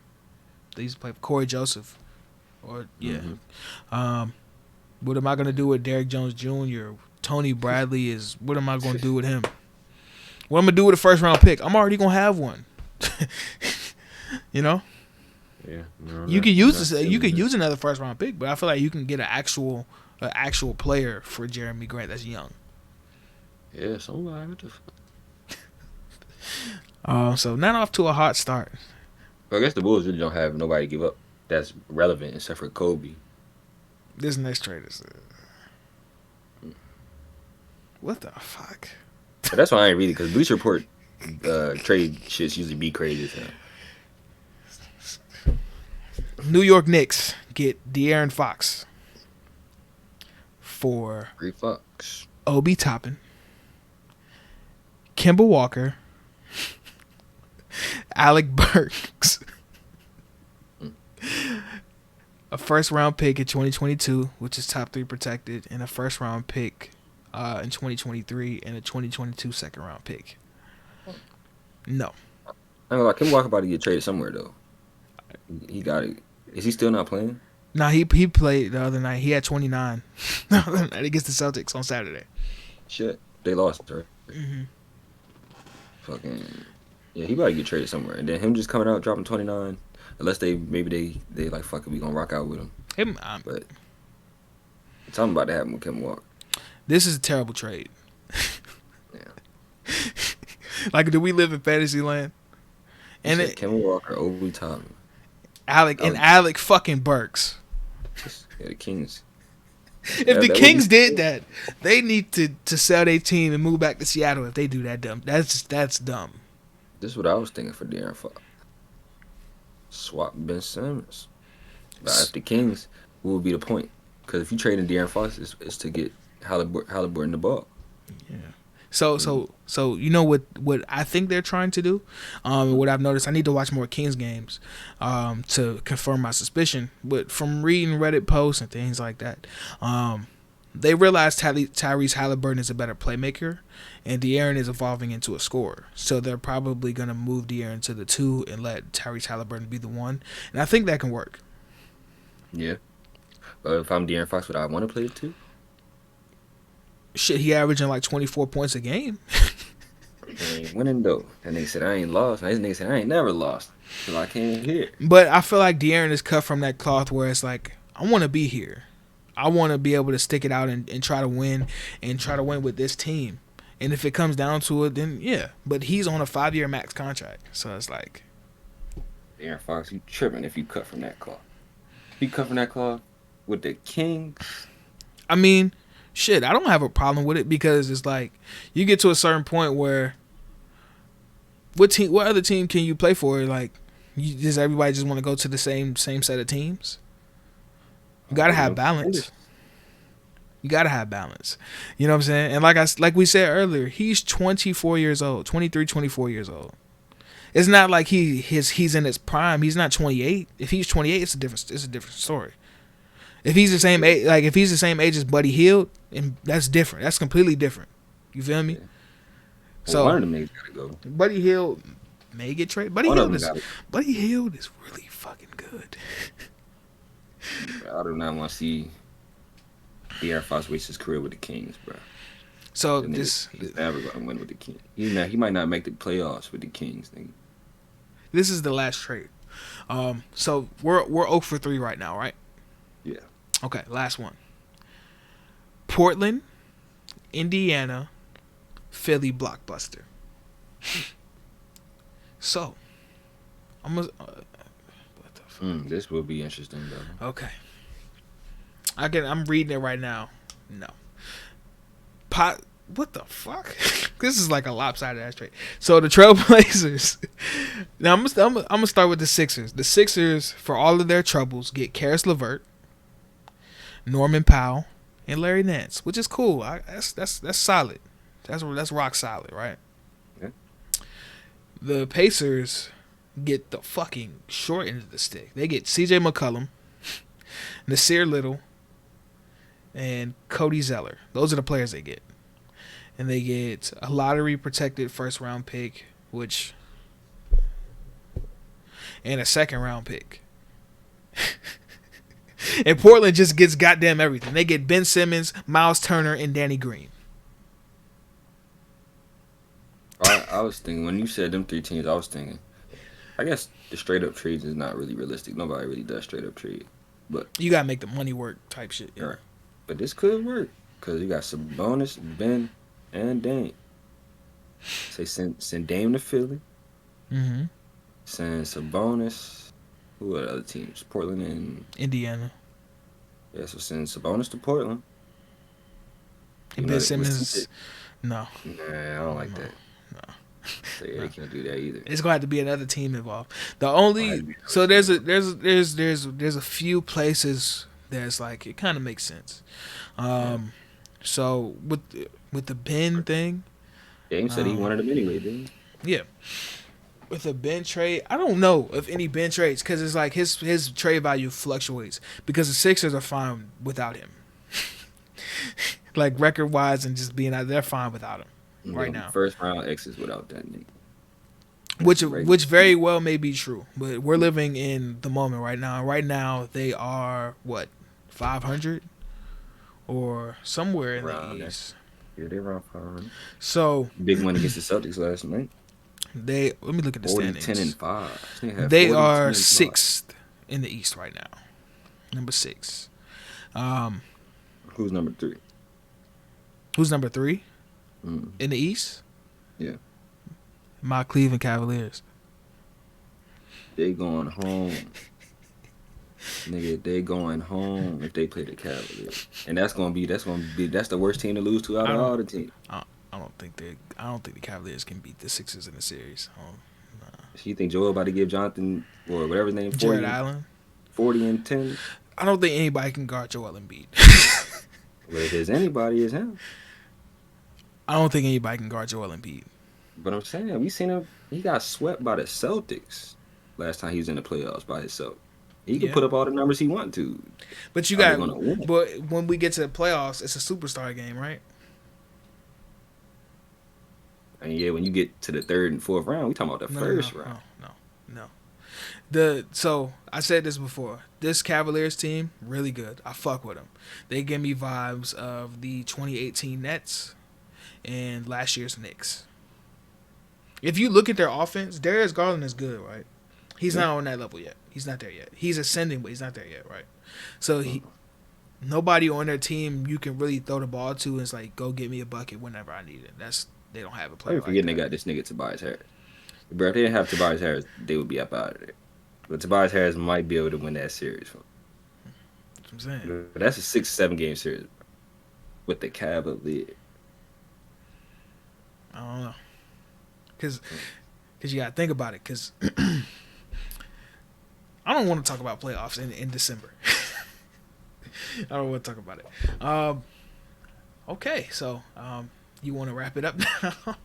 They used to play for Corey Joseph. Or yeah. Mm-hmm. What am I gonna do with Derrick Jones Jr.? Tony Bradley is. What am I gonna do with him? What I'm gonna do with a first round pick? I'm already gonna have one. Yeah. No, you could use this. You could use another first round pick, but I feel like you can get an actual player for Jeremy Grant that's young. Yeah, somebody. What the fuck? So not off to a hot start. Well, I guess the Bulls really don't have nobody to give up that's relevant except for Kobe. This next trade is. What the fuck? But that's why I ain't read it because Bleacher Report trade shits usually be crazy as hell. New York Knicks get De'Aaron Fox for Free Fox. Obi Toppin, Kemba Walker, Alec Burks, a first round pick in 2022, which is top 3 protected, and a first round pick in 2023 and a 2022 second round pick. No. I don't know, Kemba Walker about to get traded somewhere though. He got it. Is he still not playing? Nah, he played the other night. He had 29 the other night against the Celtics on Saturday. Shit, they lost, right? Mm-hmm. Fucking yeah, he about to get traded somewhere, and then him just coming out dropping 29, unless they like fuck it, we gonna rock out with him. But something about to happen with Kemba Walker. This is a terrible trade. Yeah. Like, do we live in fantasy land? And Kemba Walker, Obi Toppin, Alec fucking Burks. Yeah, the Kings. If the Kings did that, they need to sell their team and move back to Seattle. If they do that dumb, that's dumb. This is what I was thinking for De'Aaron Fox. Swap Ben Simmons. But if the Kings, what would be the point? Because if you trade in De'Aaron Fox, it's to get Halliburton the ball. Yeah. So you know what I think they're trying to do, what I've noticed. I need to watch more Kings games, to confirm my suspicion. But from reading Reddit posts and things like that, they realize Tyrese Halliburton is a better playmaker, and De'Aaron is evolving into a scorer. So they're probably gonna move De'Aaron to the 2 and let Tyrese Halliburton be the 1, and I think that can work. Yeah. But if I'm De'Aaron Fox, would I want to play the 2? Shit, he averaging like 24 points a game. I ain't winning though. That nigga said I ain't lost. This nigga said I ain't never lost till I came here. But I feel like De'Aaron is cut from that cloth where it's like, I want to be here. I want to be able to stick it out and try to win with this team. And if it comes down to it, then yeah. But he's on a 5-year max contract, so it's like, De'Aaron Fox, you tripping if you cut from that cloth. If you cut from that cloth with the Kings. I mean, shit, I don't have a problem with it because it's like you get to a certain point where what other team can you play for? Like, does everybody just want to go to the same set of teams? You gotta have balance. You gotta have balance. You know what I'm saying? And like we said earlier, he's 24 years old, 23, 24 years old. It's not like he's in his prime. He's not 28. If he's 28, it's a different story. If he's the same age, as Buddy Hield, and that's different. That's completely different. You feel me? Yeah. So one of them niggas gotta go. Buddy Hield may get traded. Buddy Hield is really fucking good. I do not want to see De'Aaron Fox waste his career with the Kings, bro. So he's never gonna win with the Kings. He might not make the playoffs with the Kings. Nigga. This is the last trade. So we're 0 for 3 right now, right? Yeah. Okay, last one. Portland, Indiana, Philly blockbuster. So, what the fuck? This will be interesting, though. Okay. I'm reading it right now. No. What the fuck? This is like a lopsided ass trade. So the Trailblazers. Now I'm gonna start with the Sixers. The Sixers, for all of their troubles, get Karis LeVert, Norman Powell, and Larry Nance, which is cool. That's solid. That's rock solid, right? Yeah. The Pacers get the fucking short end of the stick. They get C.J. McCollum, Nasir Little, and Cody Zeller. Those are the players they get. And they get a lottery protected first round pick, and a second round pick. And Portland just gets goddamn everything. They get Ben Simmons, Miles Turner, and Danny Green. I was thinking, when you said them 3 teams, I was thinking, I guess the straight up trades is not really realistic. Nobody really does straight up trade. But you got to make the money work type shit. Yeah. Right. But this could work because you got Sabonis, Ben, and Dame. Say send Dame to Philly. Mm-hmm. Send Sabonis. Who are the other teams? Portland and Indiana. Yeah, so send Sabonis to Portland. And Ben Simmons. No. Nah, I don't like that. No. So yeah, they can't do that either. It's gonna have to be another team involved. The I had only to be so coach. there's a few places that's like it kind of makes sense. Yeah. So with the Ben thing, James said he wanted him anyway, didn't yeah, with the Ben trade, I don't know if any Ben trades because it's like his trade value fluctuates because the Sixers are fine without him, like record wise and just being out, they're fine without him he? right now. First round exits without that nigga. Which very well may be true, but we're living in the moment right now. Right now they are what 500 or somewhere in Around the there. East. Yeah, they around 500. So Big one against the Celtics last night. let me look at the 40, standings. 10, and 5. They 40, 10, are and 5. sixth in the East right now, number 6. Who's number 3? Who's number 3 Mm. in the East? Yeah. My Cleveland Cavaliers. They going home. Nigga, they going home if they play the Cavaliers. And that's the worst team to lose to out of all the teams. I don't think the Cavaliers can beat the Sixers in the series. So you think Joel about to give Jonathan or whatever his name, Jared Allen. 40 and 10? I don't think anybody can guard Joel Embiid. But if there's anybody, it's him. I don't think anybody can guard Joel Embiid. But I'm saying, we seen him. He got swept by the Celtics last time he was in the playoffs by himself. He can put up all the numbers he want to. But you got. But when we get to the playoffs, it's a superstar game, right? And yeah, when you get to the 3rd and 4th round, we talking about the first round. No. So I said this before. This Cavaliers team really good. I fuck with them. They give me vibes of the 2018 Nets and last year's Knicks. If you look at their offense, Darius Garland is good, right? He's not on that level yet. He's not there yet. He's ascending, but he's not there yet, right? So nobody on their team you can really throw the ball to is like, go get me a bucket whenever I need it. They don't have a player. I'm forgetting they got this nigga Tobias Harris. Bro, if they didn't have Tobias Harris, they would be up out of there. But Tobias Harris might be able to win that series for them. That's what I'm saying. But that's a 6-7 game series with the Cavaliers. I don't know. Because you got to think about it. Because I don't want to talk about playoffs in December. I don't want to talk about it. Okay, so you want to wrap it up now?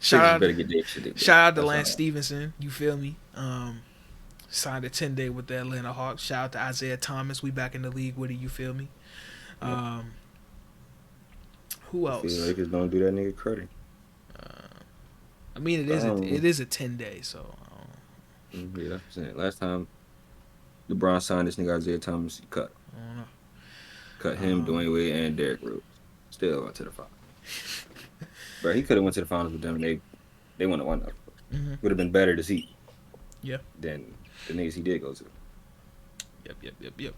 Shout out to Lance Stevenson. You feel me? Signed a 10-day with the Atlanta Hawks. Shout out to Isaiah Thomas. We back in the league with it. You feel me? Who else? I feel like don't do that nigga credit. I mean, it is a 10-day, so. Yeah, that's what I'm saying. Last time LeBron signed this nigga Isaiah Thomas, he cut. I don't know. Cut him, Dwayne Wade, and Derrick Rose. Still went to the finals. Bro, he could have went to the finals with them. They wouldn't have won that. Mm-hmm. Would have been better to see. Yeah. Than the niggas he did go to. Yep.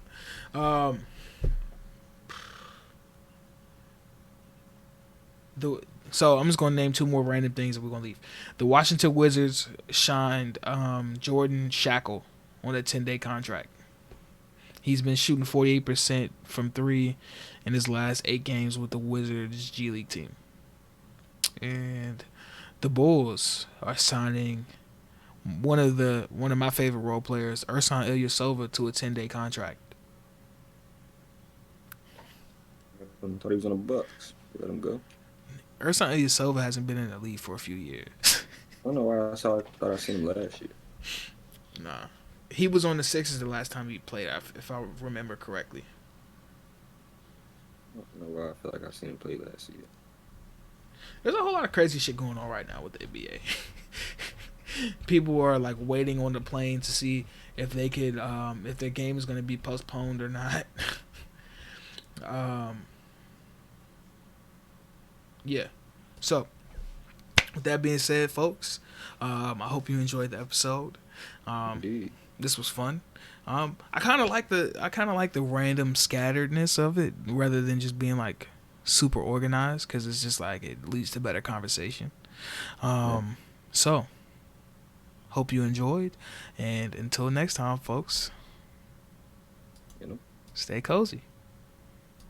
So I'm just gonna name 2 more random things and we're gonna leave. The Washington Wizards signed Jordan Shackle on a 10-day contract. He's been shooting 48% from 3 in his last 8 games with the Wizards G League team. And the Bulls are signing one of my favorite role players, Ersan Ilyasova, to a 10-day contract. I thought he was on the Bucks. Let him go. Ersan Ilyasova hasn't been in the league for a few years. I don't know why I thought I seen him last year. Nah. He was on the Sixers the last time he played, if I remember correctly. I don't know why I feel like I've seen him play last year. There's a whole lot of crazy shit going on right now with the NBA. People are like waiting on the plane to see if they could, if their game is going to be postponed or not. Yeah. So, with that being said, folks, I hope you enjoyed the episode. Indeed. This was fun. I kind of like the random scatteredness of it rather than just being like super organized, because it's just like it leads to better conversation. So hope you enjoyed, and until next time, folks, stay cozy.